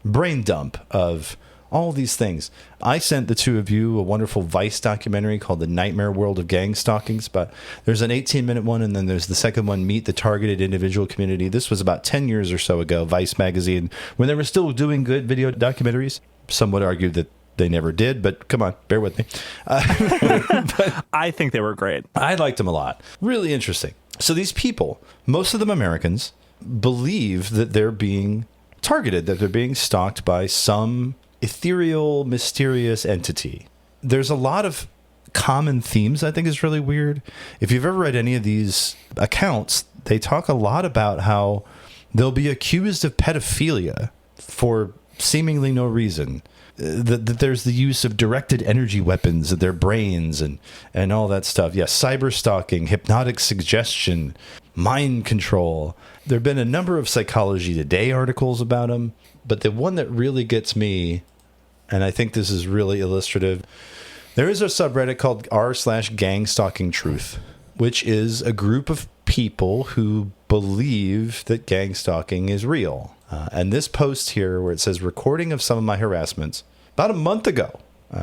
brain dump of all these things. I sent the two of you a wonderful Vice documentary called The Nightmare World of Gang Stalkings, but there's an 18-minute one, and then there's the second one, Meet the Targeted Individual Community. This was about 10 years or so ago, Vice magazine, when they were still doing good video documentaries. Some would argue that they never did, but come on, bear with me. But I think they were great. I liked them a lot. Really interesting. So these people, most of them Americans, believe that they're being targeted, that they're being stalked by some ethereal, mysterious entity. There's a lot of common themes I think is really weird. If you've ever read any of these accounts, they talk a lot about how they'll be accused of pedophilia for seemingly no reason. That there's the use of directed energy weapons of their brains and all that stuff. Yeah, cyber stalking, hypnotic suggestion, mind control. There have been a number of Psychology Today articles about them, but the one that really gets me, and I think this is really illustrative, there is a subreddit called r/gangstalkingtruth, which is a group of people who believe that gang stalking is real. And this post here where it says recording of some of my harassments about a month ago,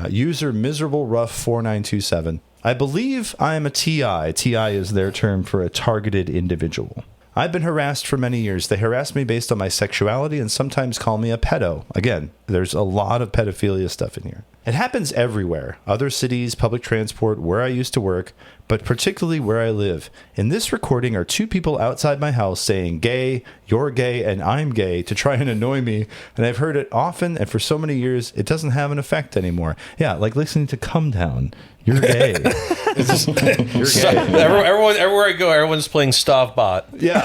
user miserable rough 4927. I believe I am a TI. TI is their term for a targeted individual. I've been harassed for many years. They harass me based on my sexuality and sometimes call me a pedo. Again, there's a lot of pedophilia stuff in here. It happens everywhere. Other cities, public transport, where I used to work, but particularly where I live. In this recording are two people outside my house saying gay, you're gay, and I'm gay to try and annoy me. And I've heard it often, and for so many years, it doesn't have an effect anymore. Yeah, like listening to Come Down. You're gay. You're gay. Everyone, everywhere I go, everyone's playing Stavbot. Yeah.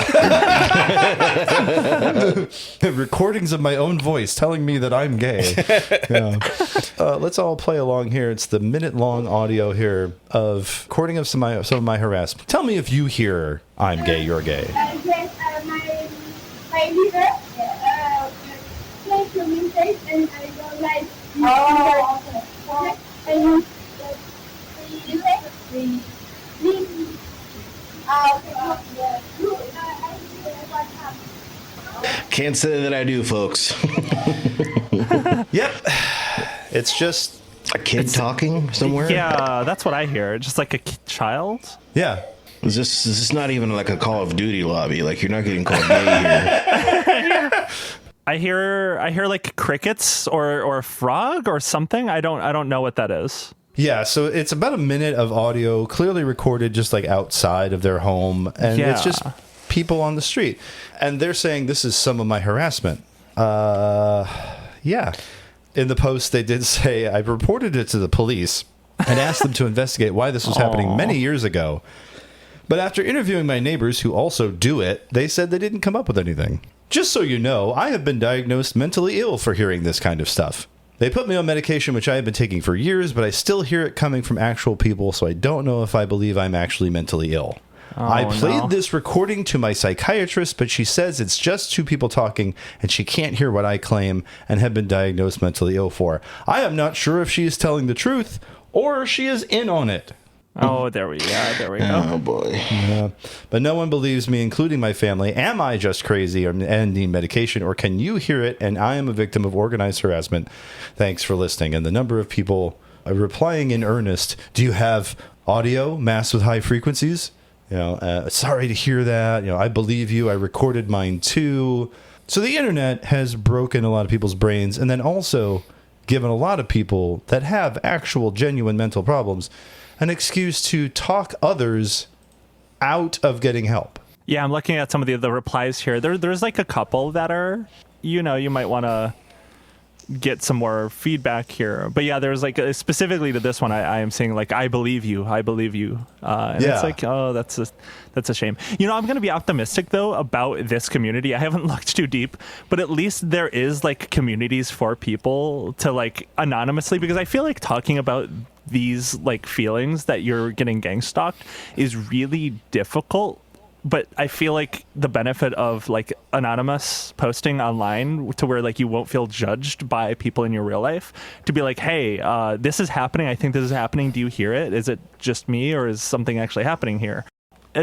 Recordings of my own voice telling me that I'm gay. Yeah. Let's all play along here. It's the minute-long audio here of recording of some of my harassment. Tell me if you hear I'm gay, you're gay. Yes, my leader plays to mistake and I don't like. And you say Can't say that I do, folks. Yep. It's just a kid talking somewhere. Yeah, that's what I hear. Just like a child. Yeah. Is this not even like a Call of Duty lobby? Like you're not getting called gay here. I hear like crickets or a frog or something. I don't know what that is. Yeah, so it's about a minute of audio clearly recorded just like outside of their home, and it's just people on the street, and they're saying this is some of my harassment. Yeah. In the post, they did say, I reported it to the police and asked them to investigate why this was happening many years ago. But after interviewing my neighbors who also do it, they said they didn't come up with anything. Just so you know, I have been diagnosed mentally ill for hearing this kind of stuff. They put me on medication which I have been taking for years, but I still hear it coming from actual people, so I don't know if I believe I'm actually mentally ill. I played this recording to my psychiatrist, but she says it's just two people talking, and she can't hear what I claim and have been diagnosed mentally ill for. I am not sure if she is telling the truth or she is in on it. Oh, there we go. Oh, boy. Yeah. But no one believes me, including my family. Am I just crazy and need medication, or can you hear it and I am a victim of organized harassment? Thanks for listening. And the number of people replying in earnest, do you have audio masked with high frequencies? Sorry to hear that. I believe you. I recorded mine too. So the internet has broken a lot of people's brains, and then also given a lot of people that have actual genuine mental problems an excuse to talk others out of getting help. Yeah, I'm looking at some of the replies here. There's like a couple that are, you might want to get some more feedback here. But yeah, there's like specifically to this one, I am saying like, I believe you. And it's like, oh, that's a shame. I'm going to be optimistic though about this community. I haven't looked too deep, but at least there is like communities for people to like anonymously, because I feel like talking about these like feelings that you're getting gang stalked is really difficult. But I feel like the benefit of like anonymous posting online to where like you won't feel judged by people in your real life, to be like, hey, this is happening. I think this is happening. Do you hear it? Is it just me, or is something actually happening here?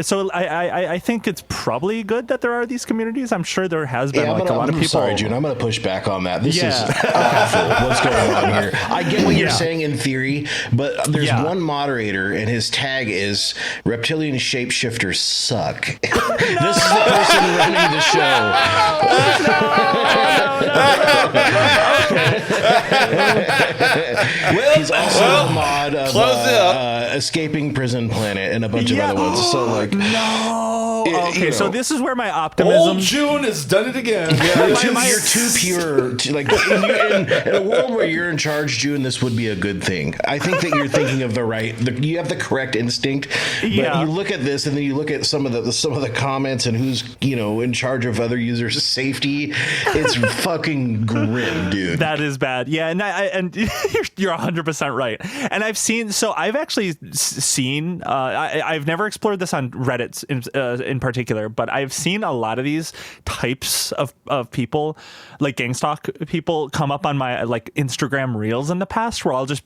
So I think it's probably good that there are these communities. I'm sure there has been a lot of people. Sorry, June. I'm going to push back on that. This is awful. What's going on here? I get what you're saying in theory, but there's one moderator, and his tag is reptilian shapeshifters suck. This is the person running the show. He's also a mod of Escaping Prison Planet and a bunch of other ones. So like, no. Okay, so this is where my optimism. Old June has done it again. Yeah, you're too pure. Like in a world where you're in charge, June, this would be a good thing. I think that you're thinking of you have the correct instinct. But you look at this, and then you look at some of the comments and who's in charge of other users' safety. It's fucking grim, dude. That is bad. Yeah, and you're 100% right. And I've actually seen. I've never explored this on Reddit in particular, but I've seen a lot of these types of people, like gangstalk people, come up on my like Instagram reels in the past, where I'll just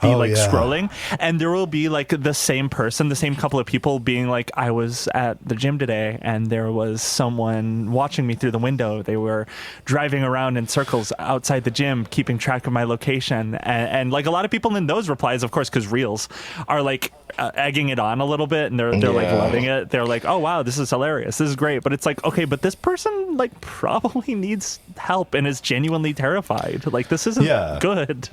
be scrolling, and there will be like the same person, the same couple of people being like, I was at the gym today and there was someone watching me through the window. They were driving around in circles outside the gym, keeping track of my location. And like a lot of people in those replies, of course, because reels are like egging it on a little bit, and they're like loving it. They're like, oh wow, this is hilarious, this is great. But it's like, okay, but this person like probably needs help and is genuinely terrified. Like, this isn't good.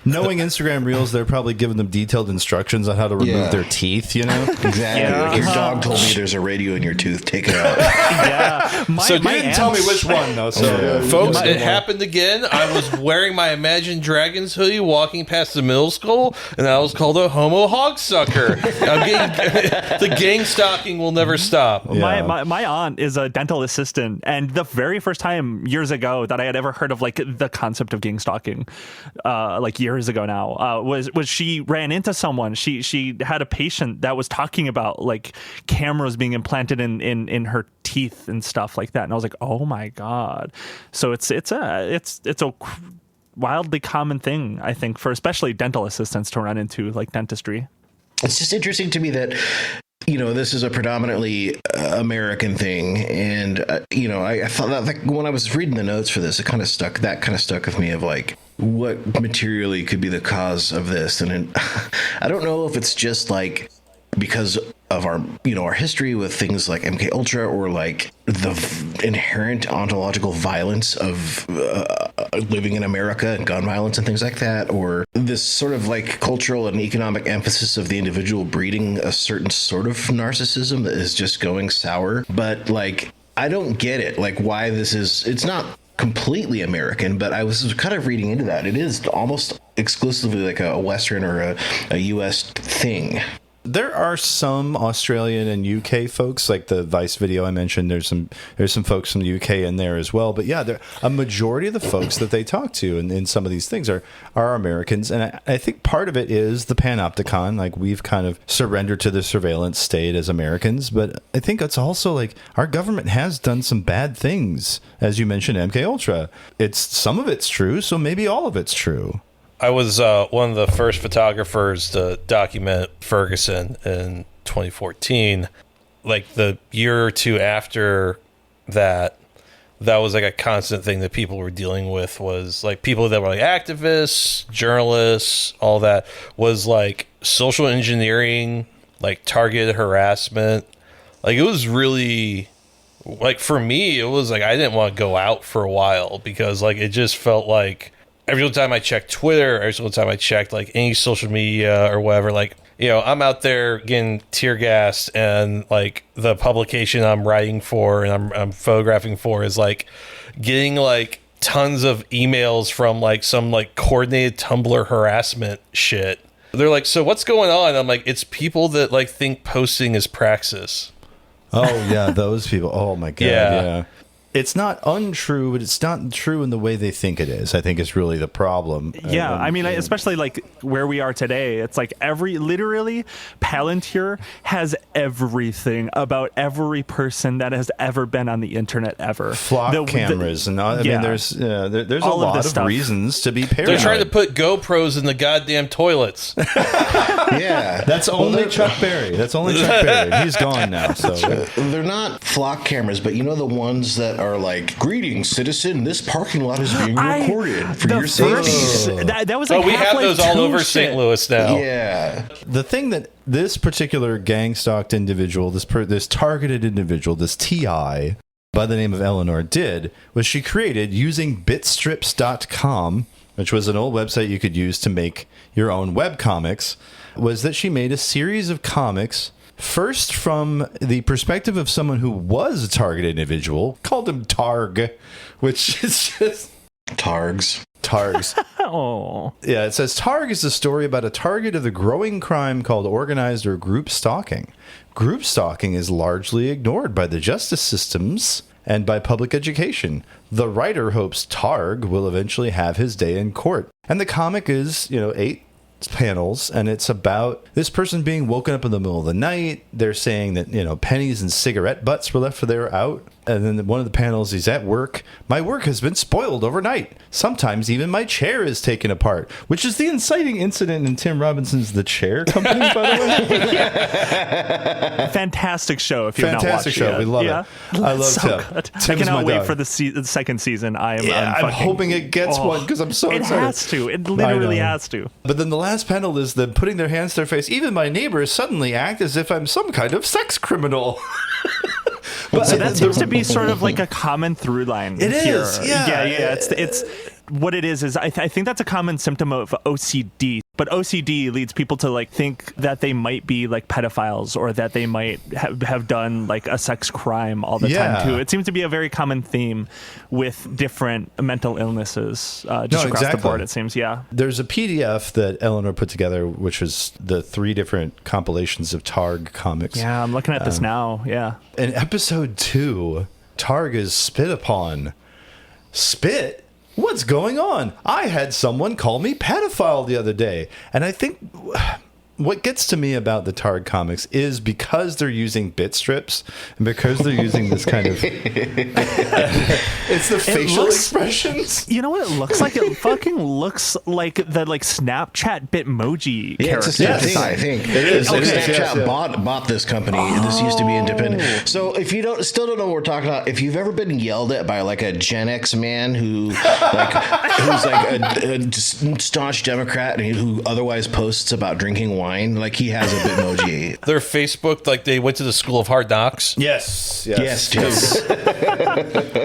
Knowing Instagram Reels, they're probably giving them detailed instructions on how to remove their teeth, you know? Exactly. Yeah. Like, your dog told me there's a radio in your tooth. Take it out. Yeah. So you didn't tell me which one, though. So, Folks, it happened again. I was wearing my Imagine Dragons hoodie walking past the middle school, and I was called a homo hog sucker. The Gangstalking will never stop. Yeah. My aunt is a dental assistant, and the very first time years ago that I had ever heard of like the concept of Gangstalking, like years ago now, was she ran into someone. She had a patient that was talking about like cameras being implanted in her teeth and stuff like that, and I was like, oh my god. So it's a wildly common thing, I think, for especially dental assistants to run into, like dentistry. It's just interesting to me that, you know, this is a predominantly American thing. And, you know, I thought that, like, when I was reading the notes for this, that kind of stuck with me of like, what materially could be the cause of this. And I don't know if it's just like because of our, you know, our history with things like MK Ultra, or like the inherent ontological violence of living in America and gun violence and things like that, or this sort of like cultural and economic emphasis of the individual breeding a certain sort of narcissism that is just going sour. But like, I don't get it. Like, why this is, it's not completely American, but I was kind of reading into that. It is almost exclusively like a Western or a US thing. There are some Australian and UK folks, like the Vice video I mentioned. There's some folks from the UK in there as well. But yeah, a majority of the folks that they talk to in some of these things are Americans. And I think part of it is the panopticon. Like, we've kind of surrendered to the surveillance state as Americans. But I think it's also like our government has done some bad things. As you mentioned, MK Ultra. Some of it's true, so maybe all of it's true. I was one of the first photographers to document Ferguson in 2014. Like, the year or two after that was like a constant thing that people were dealing with, was like people that were like activists, journalists, all that, was like social engineering, like targeted harassment. Like, it was really, like, for me, it was like I didn't want to go out for a while because like it just felt like every single time I checked Twitter, every single time I checked like any social media or whatever, like, you know, I'm out there getting tear gassed, and like the publication I'm writing for and I'm photographing for is like getting like tons of emails from like some like coordinated Tumblr harassment shit. They're like, so what's going on? I'm like, it's people that like think posting is praxis. Oh yeah, those people. Oh my god, yeah. It's not untrue, but it's not true in the way they think it is. I think it's really the problem. Yeah, I mean, especially like where we are today, it's like literally Palantir has everything about every person that has ever been on the internet ever. Flock cameras, and I mean, there's a lot of stuff. Reasons to be paranoid. They're trying to put GoPros in the goddamn toilets. Yeah, that's only Chuck Berry. That's only Chuck Berry. He's gone now. So they're not flock cameras, but you know the ones that are like, "Greetings, citizen. This parking lot is being recorded for your safety." That was like, we have those all over St. Louis now. Yeah. The thing that this particular gang-stalked individual, this targeted individual, this TI by the name of Eleanor did was she created, using bitstrips.com, which was an old website you could use to make your own web comics, was that she made a series of comics. First, from the perspective of someone who was a targeted individual, called him Targ, which is just... Targs. Oh. Yeah, it says, Targ is a story about a target of the growing crime called organized or group stalking. Group stalking is largely ignored by the justice systems and by public education. The writer hopes Targ will eventually have his day in court. And the comic is, 8 panels, and it's about this person being woken up in the middle of the night. They're saying that, pennies and cigarette butts were left for their out. And then one of the panels, he's at work. My work has been spoiled overnight. Sometimes even my chair is taken apart, which is the inciting incident in Tim Robinson's The Chair Company, by the way. Fantastic show. If you've not watched Fantastic show. it. We love it. I love so Tim. Good. Tim's I cannot my wait dog. for the second season. I'm hoping it gets one because I'm so excited. It has to. It literally has to. But then the last panel is them putting their hands to their face. Even my neighbors suddenly act as if I'm some kind of sex criminal. So that seems to be sort of like a common through line. It here. is, yeah. Yeah. It's what it is I think that's a common symptom of OCD. But OCD leads people to like think that they might be like pedophiles or that they might have done like a sex crime all the time too. It seems to be a very common theme with different mental illnesses across the board. It seems, yeah. There's a PDF that Eleanor put together, which was the 3 different compilations of Targ comics. Yeah, I'm looking at this now. Yeah. In episode 2, Targ is spit upon. Spit? What's going on? I had someone call me pedophile the other day. And I think what gets to me about the Targ comics is because they're using bit strips and because they're using this kind of it's the facial expressions. You know what it looks like? It fucking looks like the like Snapchat Bitmoji character. It's I think it is. Okay. Snapchat bought this company. This used to be independent. So if you still don't know what we're talking about, if you've ever been yelled at by like a Gen X man who's like a staunch Democrat and who otherwise posts about drinking wine, like he has a Bitmoji. Their Facebook, like they went to the School of Hard Knocks. Yes.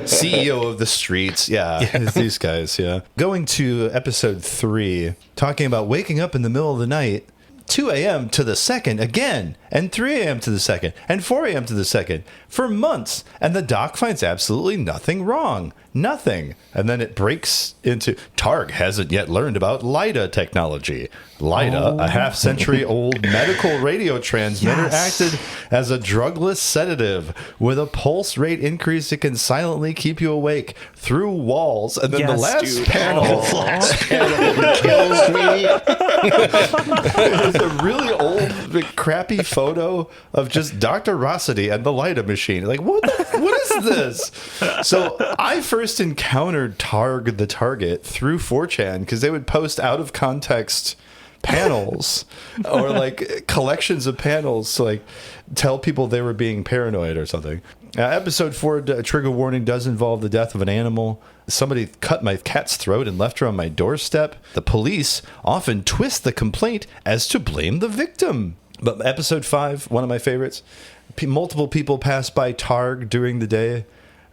CEO of the streets. Yeah. These guys. Yeah. Going to episode 3, talking about waking up in the middle of the night, 2 a.m. to the second again, and 3 a.m. to the second, and 4 a.m. to the second, for months. And the doc finds absolutely nothing wrong. Nothing. And then it breaks into, Targ hasn't yet learned about LIDA technology. LIDA, a half-century-old medical radio transmitter, acted as a drugless sedative with a pulse rate increase that can silently keep you awake through walls. And then the last panel kills me. It's a really old, crappy photo of just Dr. Rossity and the LIDA machine. Like, what is this? So I first encountered Targ the Target through 4chan because they would post out of context panels or like collections of panels to like tell people they were being paranoid or something. Episode 4, trigger warning, does involve the death of an animal. Somebody cut my cat's throat and left her on my doorstep. The police often twist the complaint as to blame the victim. But episode 5, one of my favorites, multiple people pass by Targ during the day.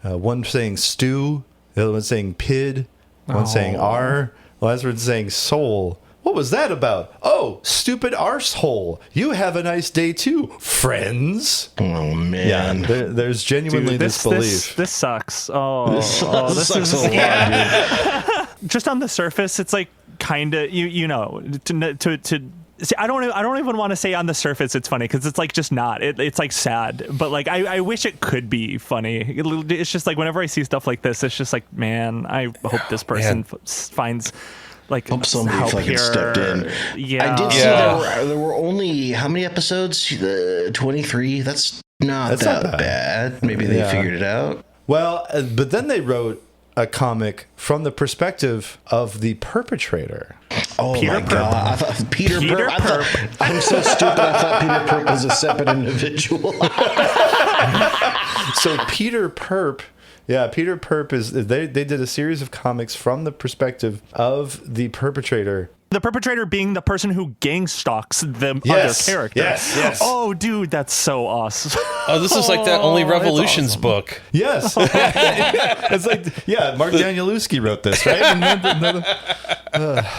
One saying stew, the other one saying pid, one saying R, the last one saying soul. What was that about? Oh, stupid arsehole. You have a nice day too, friends. Oh, man. Yeah, there's genuinely disbelief. This sucks. This sucks a lot, dude. Just on the surface, it's like kind of, you know, to see, I don't even want to say on the surface it's funny because it's like just not. It's like sad, but like I wish it could be funny. It's just like whenever I see stuff like this, it's just like, man, I hope this person finds like hope somebody fucking here. stepped in. Yeah, I did see there were only how many episodes? 23. That's not that bad. Maybe they figured it out. Well, but then they wrote a comic from the perspective of the perpetrator. Oh Peter my God! I thought Peter Perp. I'm so stupid. I thought Peter Perp was a separate individual. So Peter Perp. Yeah, Peter Perp is they did a series of comics from the perspective of the perpetrator. The perpetrator being the person who gang stalks the other character. Yes. Oh, dude, that's so awesome. Oh, this is like that Only Revolutions book. Yes. It's like, Mark Danielewski wrote this, right?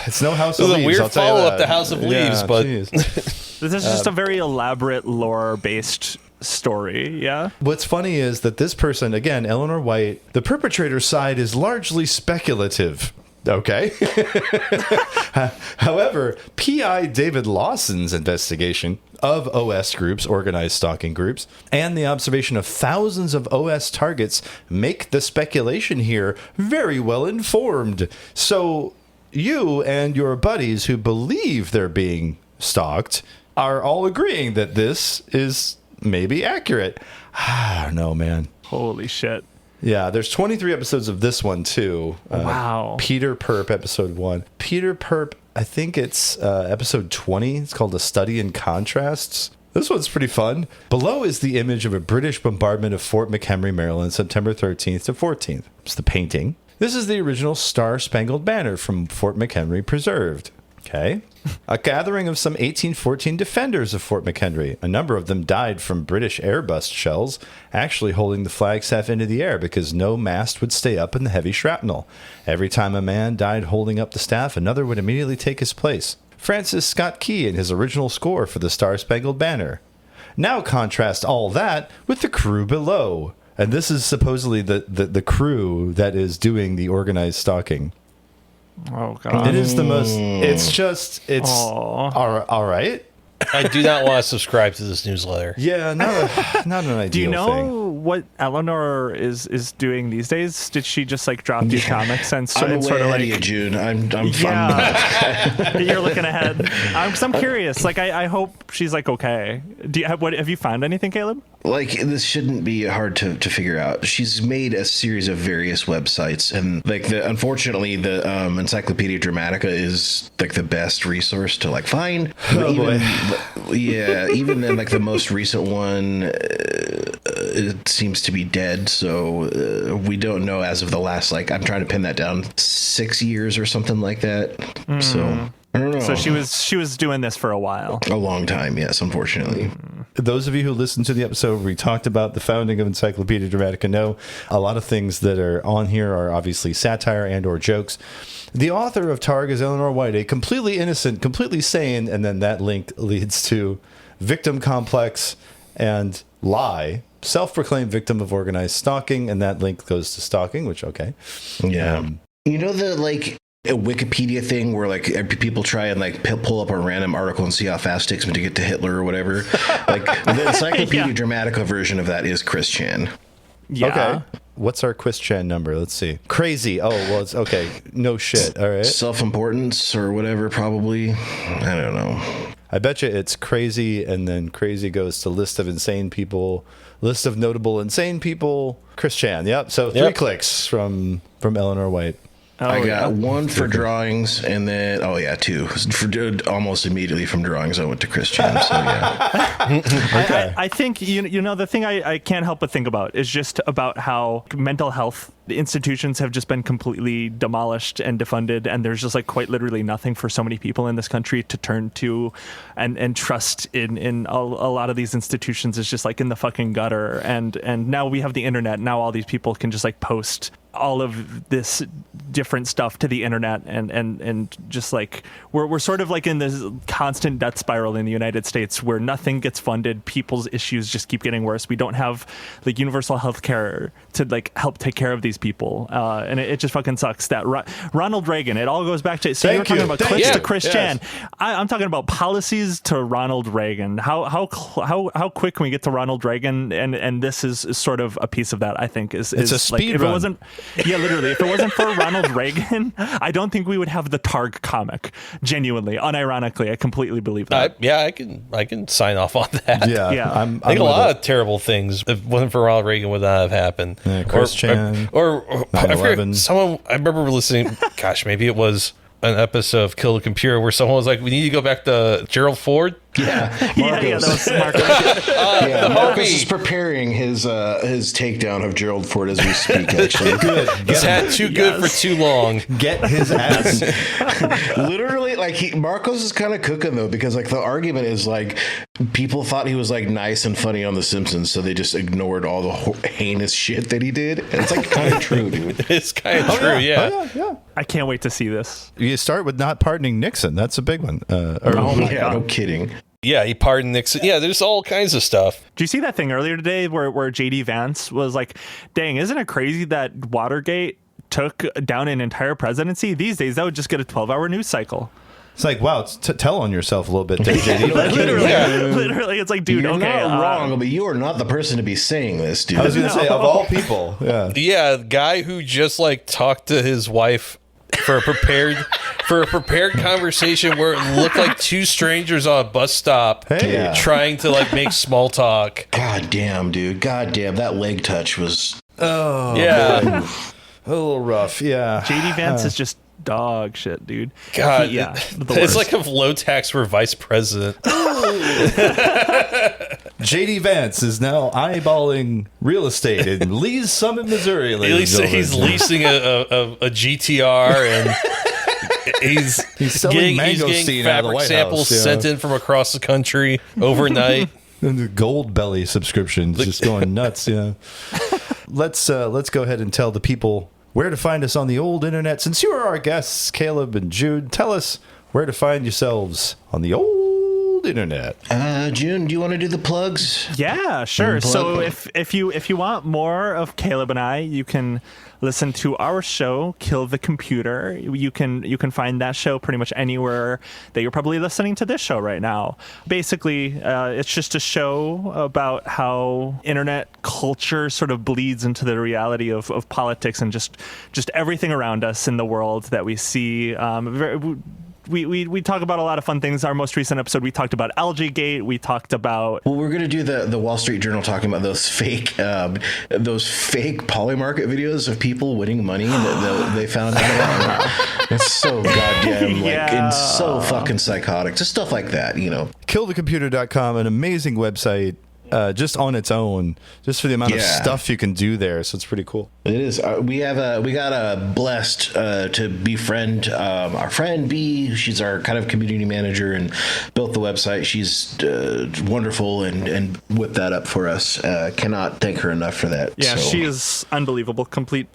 It's no House of Leaves. It's a weird follow-up to House of Leaves, but this is just a very elaborate lore-based story. Yeah. What's funny is that this person, again, Eleanor White, the perpetrator side is largely speculative. Okay. However, P.I. David Lawson's investigation of OS groups, organized stalking groups, and the observation of thousands of OS targets make the speculation here very well informed. So you and your buddies who believe they're being stalked are all agreeing that this is maybe accurate. I don't know, man. Holy shit. Yeah, there's 23 episodes of this one, too. Wow. Peter Perp, episode 1. Peter Perp, I think it's episode 20. It's called A Study in Contrasts. This one's pretty fun. Below is the image of a British bombardment of Fort McHenry, Maryland, September 13th to 14th. It's the painting. This is the original Star-Spangled Banner from Fort McHenry preserved. Okay. A gathering of some 1814 defenders of Fort McHenry. A number of them died from British airbust shells, actually holding the flagstaff into the air because no mast would stay up in the heavy shrapnel. Every time a man died holding up the staff, another would immediately take his place. Francis Scott Key in his original score for the Star-Spangled Banner. Now contrast all that with the crew below. And this is supposedly the crew that is doing the organized stalking. Oh, God. It is the most... It's all right. I do not want to subscribe to this newsletter. Yeah, not an ideal Do you know thing. what Eleanor is doing these days? Did she just like drop these comics and I'm way sort of ahead like of you, June. I'm yeah, you're looking ahead. I'm curious. Like I hope she's like okay. Have you found anything, Caleb? Like, this shouldn't be hard to figure out. She's made a series of various websites, and like unfortunately the Encyclopedia Dramatica is like the best resource to like find. Even then, like the most recent one, it seems to be dead. So we don't know as of the last, like, I'm trying to pin that down, 6 years or something like that. So I don't know. So she was doing this for a while. A long time, yes, unfortunately. Those of you who listened to the episode where we talked about the founding of Encyclopedia Dramatica know a lot of things that are on here are obviously satire and or jokes. The author of Targ is Eleanor White, a completely innocent, completely sane, and then that link leads to victim complex and lie, self-proclaimed victim of organized stalking, and that link goes to stalking, which, okay. Yeah. You know the, like, a Wikipedia thing where like people try and like pull up a random article and see how fast it takes them to get to Hitler or whatever. Like the Encyclopedia Dramatica version of that is Chris Chan. Yeah. Okay. What's our Chris Chan number? Let's see. Crazy. Oh, well, it's okay. No shit. All right. Self-importance or whatever, probably. I don't know. I bet you it's crazy, and then crazy goes to list of insane people, list of notable insane people. Chris Chan. Yep. So 3 clicks from Eleanor White. I got one for drawings, and then 2 almost immediately from drawings. I went to Chris Chan. So yeah. Okay. I think you know the thing I can't help but think about is just about how mental health institutions have just been completely demolished and defunded, and there's just like quite literally nothing for so many people in this country to turn to and trust in. A lot of these institutions is just like in the fucking gutter, and now we have the internet. Now all these people can just like post all of this different stuff to the internet, and just like we're sort of like in this constant death spiral in the United States where nothing gets funded. People's issues just keep getting worse. We don't have like universal health care to like help take care of these people, and it just fucking sucks that Ronald Reagan, it all goes back to, so you're talking about clicks to Chris Chan. I'm talking about policies to Ronald Reagan. How quick can we get to Ronald Reagan, and this is sort of a piece of that. I think is a speed like, if run. it wasn't literally, if it wasn't for Ronald Reagan, I don't think we would have the Targ comic. Genuinely, unironically, I completely believe that. I can sign off on that. Yeah. I'm I think a lot of terrible things, if it wasn't for Ronald Reagan, would not have happened. Yeah, Chris Chan, or I 9/11. forget, someone, I remember listening, gosh, maybe it was an episode of Kill the Computer where someone was like, we need to go back to Gerald Ford. Yeah, yeah, that was Marcos. Marcos is preparing his takedown of Gerald Ford as we speak. Actually, good. He's had too good for too long. Get his ass. Literally, like Marcos is kind of cooking though, because like the argument is like people thought he was like nice and funny on The Simpsons, so they just ignored all the heinous shit that he did. And it's like kind of true, dude. It's kind of true, yeah. I can't wait to see this. You start with not pardoning Nixon. That's a big one. Oh my God. No kidding. Yeah, he pardoned Nixon. Yeah, there's all kinds of stuff. Do you see that thing earlier today where JD Vance was like, dang, isn't it crazy that Watergate took down an entire presidency? These days, that would just get a 12-hour news cycle. It's like, wow, tell on yourself a little bit, JD. Literally, it's like, dude, You're okay. not wrong, but you are not the person to be saying this, dude. I was going to say, of all people. Yeah. Yeah, the guy who just like talked to his wife for a prepared conversation where it looked like two strangers on a bus stop trying to like make small talk. God damn, dude. God damn, that leg touch was... Oh, yeah. man. A little rough, yeah. JD Vance is just dog shit, dude. God, the it's worst. like if low tax were vice president. JD Vance is now eyeballing real estate in Lee's Summit, Missouri. He's leasing a GTR and He's selling he's mangosteen getting out of the fabric White samples House, yeah. sent in from across the country overnight. And the Gold Belly subscriptions just going nuts. Yeah. Let's go ahead and tell the people where to find us on the old internet. Since you are our guests, Caleb and Jude, tell us where to find yourselves on the old internet. June, do you want to do the plugs? Yeah, sure. So if you want more of Caleb and I, you can listen to our show, Kill the Computer. You can find that show pretty much anywhere that you're probably listening to this show right now. Basically, it's just a show about how internet culture sort of bleeds into the reality of politics and just everything around us in the world that we see. We talk about a lot of fun things. Our most recent episode, we talked about Algaegate. We talked about... Well, we're going to do the Wall Street Journal talking about those fake poly market videos of people winning money that they found out about. It's so goddamn, and so fucking psychotic. Just stuff like that, Killthecomputer.com, an amazing website. Just on its own, just for the amount of stuff you can do there, so it's pretty cool. It is. We got blessed to befriend our friend B. She's our kind of community manager and built the website. She's wonderful and whipped that up for us. Cannot thank her enough for that. Yeah, she is unbelievable. Complete.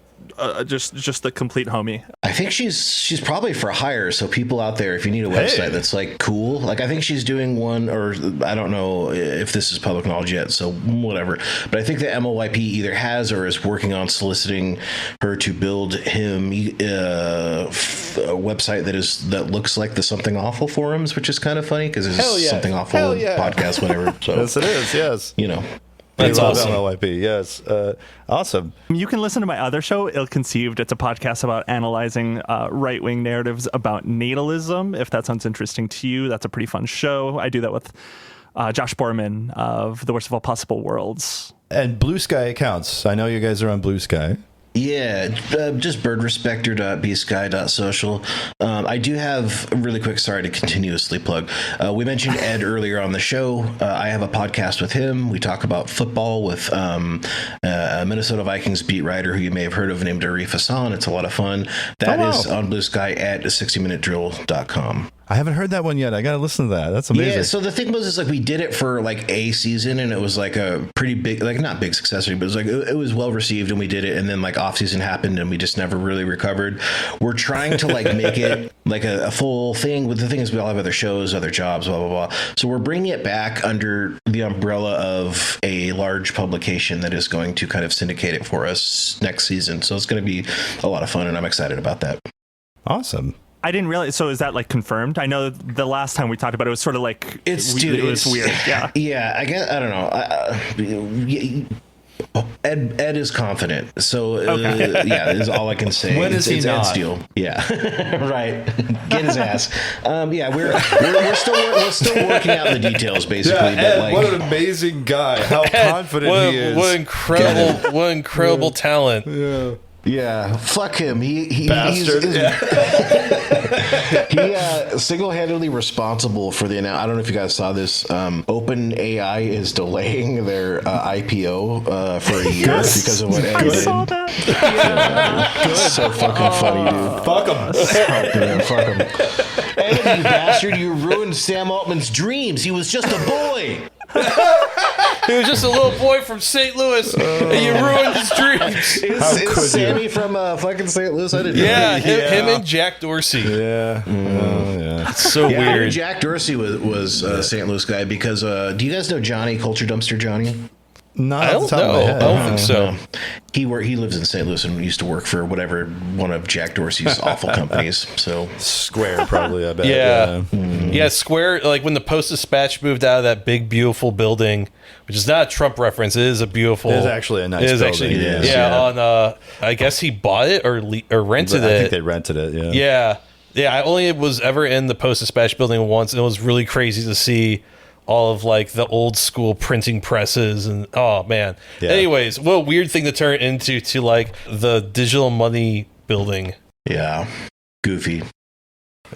Just the complete homie. I think she's probably for hire. So people out there, if you need a website that's like cool, like I think she's doing one, or I don't know if this is public knowledge yet, so whatever. But I think the MOYP either has or is working on soliciting her to build him a website that looks like the Something Awful forums, which is kind of funny because it's Something Awful podcast, whatever. So yes, it is. Yes, That's awesome. LYP, yes. Awesome. You can listen to my other show, Ill Conceived. It's a podcast about analyzing right-wing narratives about natalism. If that sounds interesting to you, that's a pretty fun show. I do that with Josh Borman of The Worst of All Possible Worlds. And Blue Sky accounts. I know you guys are on Blue Sky. Yeah, just birdrespector.bsky.social. I do have really quick, sorry to continuously plug. We mentioned Ed earlier on the show. I have a podcast with him. We talk about football with a Minnesota Vikings beat writer who you may have heard of named Arif Hassan. It's a lot of fun. That is on Blue Sky at 60minutedrill.com. I haven't heard that one yet. I got to listen to that. That's amazing. Yeah, so the thing was, is like we did it for like a season and it was like a pretty big, like not big success rate, but it was like, it was well received and we did it. And then like off season happened and we just never really recovered. We're trying to like make it like a full thing. But the thing is we all have other shows, other jobs, blah, blah, blah. So we're bringing it back under the umbrella of a large publication that is going to kind of syndicate it for us next season. So it's going to be a lot of fun and I'm excited about that. Awesome. I didn't realize. So is that like confirmed? I know the last time we talked about it was sort of like it was weird. Yeah. Yeah. I guess I don't know. Ed is confident. So yeah, is all I can say. When is he not? Ed's deal. Yeah. Right. Get his ass. Yeah. We're still working out the details basically. Yeah, but Ed, like, what an amazing guy. How confident he is. What incredible talent. Yeah. Yeah, fuck him. Bastard. He's single-handedly responsible for the announcement. I don't know if you guys saw this. OpenAI is delaying their IPO for a year because of what Ed did. I saw that. It's so fucking funny, dude. Fuck him. Fuck him. Ed, you bastard, you ruined Sam Altman's dreams. He was just a boy. He was just a little boy from St. Louis, and you ruined his dreams. Is Sammy from fucking St. Louis? I didn't know. Him and Jack Dorsey. Yeah. Oh, yeah. It's so weird. Jack Dorsey was a St. Louis guy because do you guys know Johnny, Culture Dumpster Johnny? Not I don't know. I don't think so. He lives in St. Louis and used to work for whatever one of Jack Dorsey's awful companies. So Square, probably. I bet. Yeah. Square. Like when the Post-Dispatch moved out of that big, beautiful building, which is not a Trump reference. It is a beautiful. It is actually a nice building. Actually, on I guess he bought it or rented it. I think they rented it. Yeah. Yeah. I only was ever in the Post-Dispatch building once, and it was really crazy to see all of like the old school printing presses and oh man. Yeah. Anyways, what a weird thing to turn into to like the digital money building. Yeah. Goofy.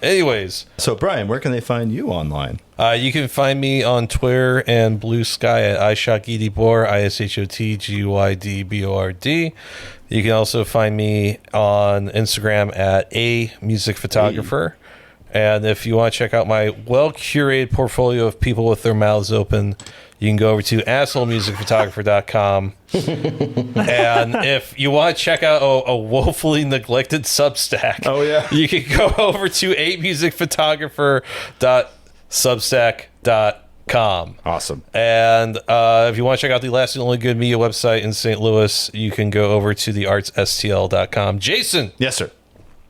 Anyways. So Brian, where can they find you online? You can find me on Twitter and Blue Sky at iShotGuydibord, ISHOTGUYDBORD. You can also find me on Instagram at a music photographer. And if you want to check out my well-curated portfolio of people with their mouths open, you can go over to assholemusicphotographer.com. And if you want to check out a woefully neglected Substack, you can go over to amusicphotographer.substack.com. Awesome. And if you want to check out the last and only good media website in St. Louis, you can go over to theartsstl.com. Jason. Yes, sir.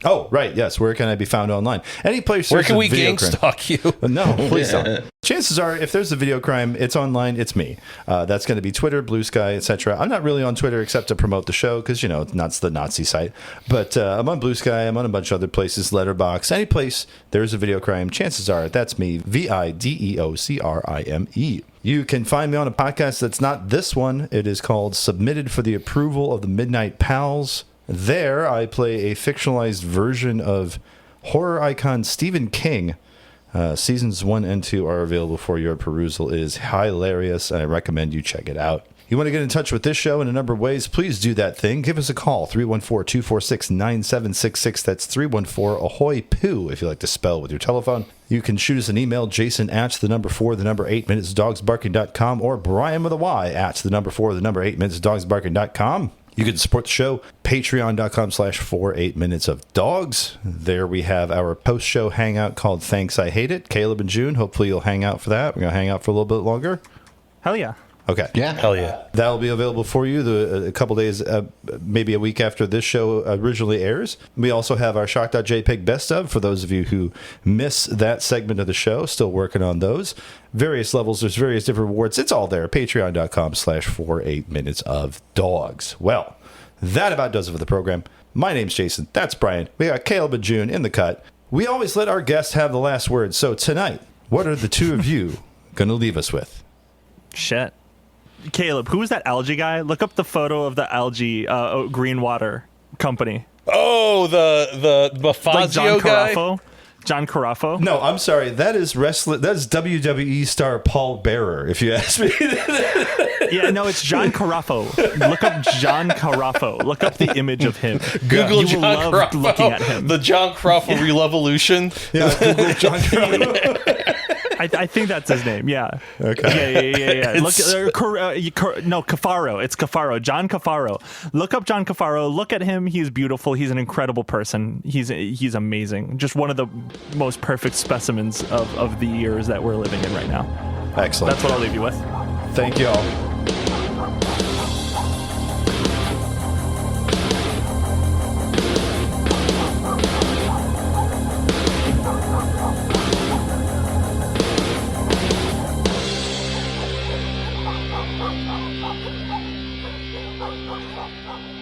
Oh, right. Yes. Where can I be found online? Any place. Where can we gangstalk you? No, please don't. Chances are, if there's a video crime, it's online. It's me. That's going to be Twitter, Blue Sky, etc. I'm not really on Twitter except to promote the show because, it's the Nazi site. But I'm on Blue Sky. I'm on a bunch of other places, Letterboxd. Any place there's a video crime, chances are that's me. VIDEOCRIME. You can find me on a podcast that's not this one. It is called Submitted for the Approval of the Midnight Pals. There, I play a fictionalized version of horror icon Stephen King. Seasons 1 and 2 are available for your perusal. It is hilarious, and I recommend you check it out. You want to get in touch with this show in a number of ways, please do that thing. Give us a call, 314-246-9766. That's 314-AHOY POO, if you like to spell with your telephone. You can shoot us an email, Jason at 8minutesdogsbarking.com, or Brian with a Y at 8minutesdogsbarking.com. You can support the show, patreon.com/48minutesofdogs. There we have our post-show hangout called Thanks I Hate It. Caleb and June, hopefully you'll hang out for that. We're going to hang out for a little bit longer. Hell yeah. Okay. Yeah. Hell yeah. That'll be available for you a couple days, maybe a week after this show originally airs. We also have our shock.jpg best of for those of you who miss that segment of the show. Still working on those. Various levels. There's various different rewards. It's all there. Patreon.com/48minutesofdogs. Well, that about does it for the program. My name's Jason. That's Brian. We got Caleb and June in the cut. We always let our guests have the last word. So tonight, what are the two of you going to leave us with? Shit. Caleb, who was that algae guy? Look up the photo of the algae green water company. Oh, the Mafazio guy? John Carafo? No, I'm sorry. That is wrestling. That's WWE star Paul Bearer, if you ask me. Yeah, no, it's John Carafo. Look up John Carafo. Look up the image of him. Google you John will love Carafo. looking at him. The John Carafo Revolution. Yeah, Google John Carafo. I think that's his name. Yeah. Okay. Yeah. Look, no, Cafaro. It's Cafaro. John Cafaro. Look up John Cafaro. Look at him. He's beautiful. He's an incredible person. He's amazing. Just one of the most perfect specimens of the years that we're living in right now. Excellent. That's what I'll leave you with. Thank you all. Thank you.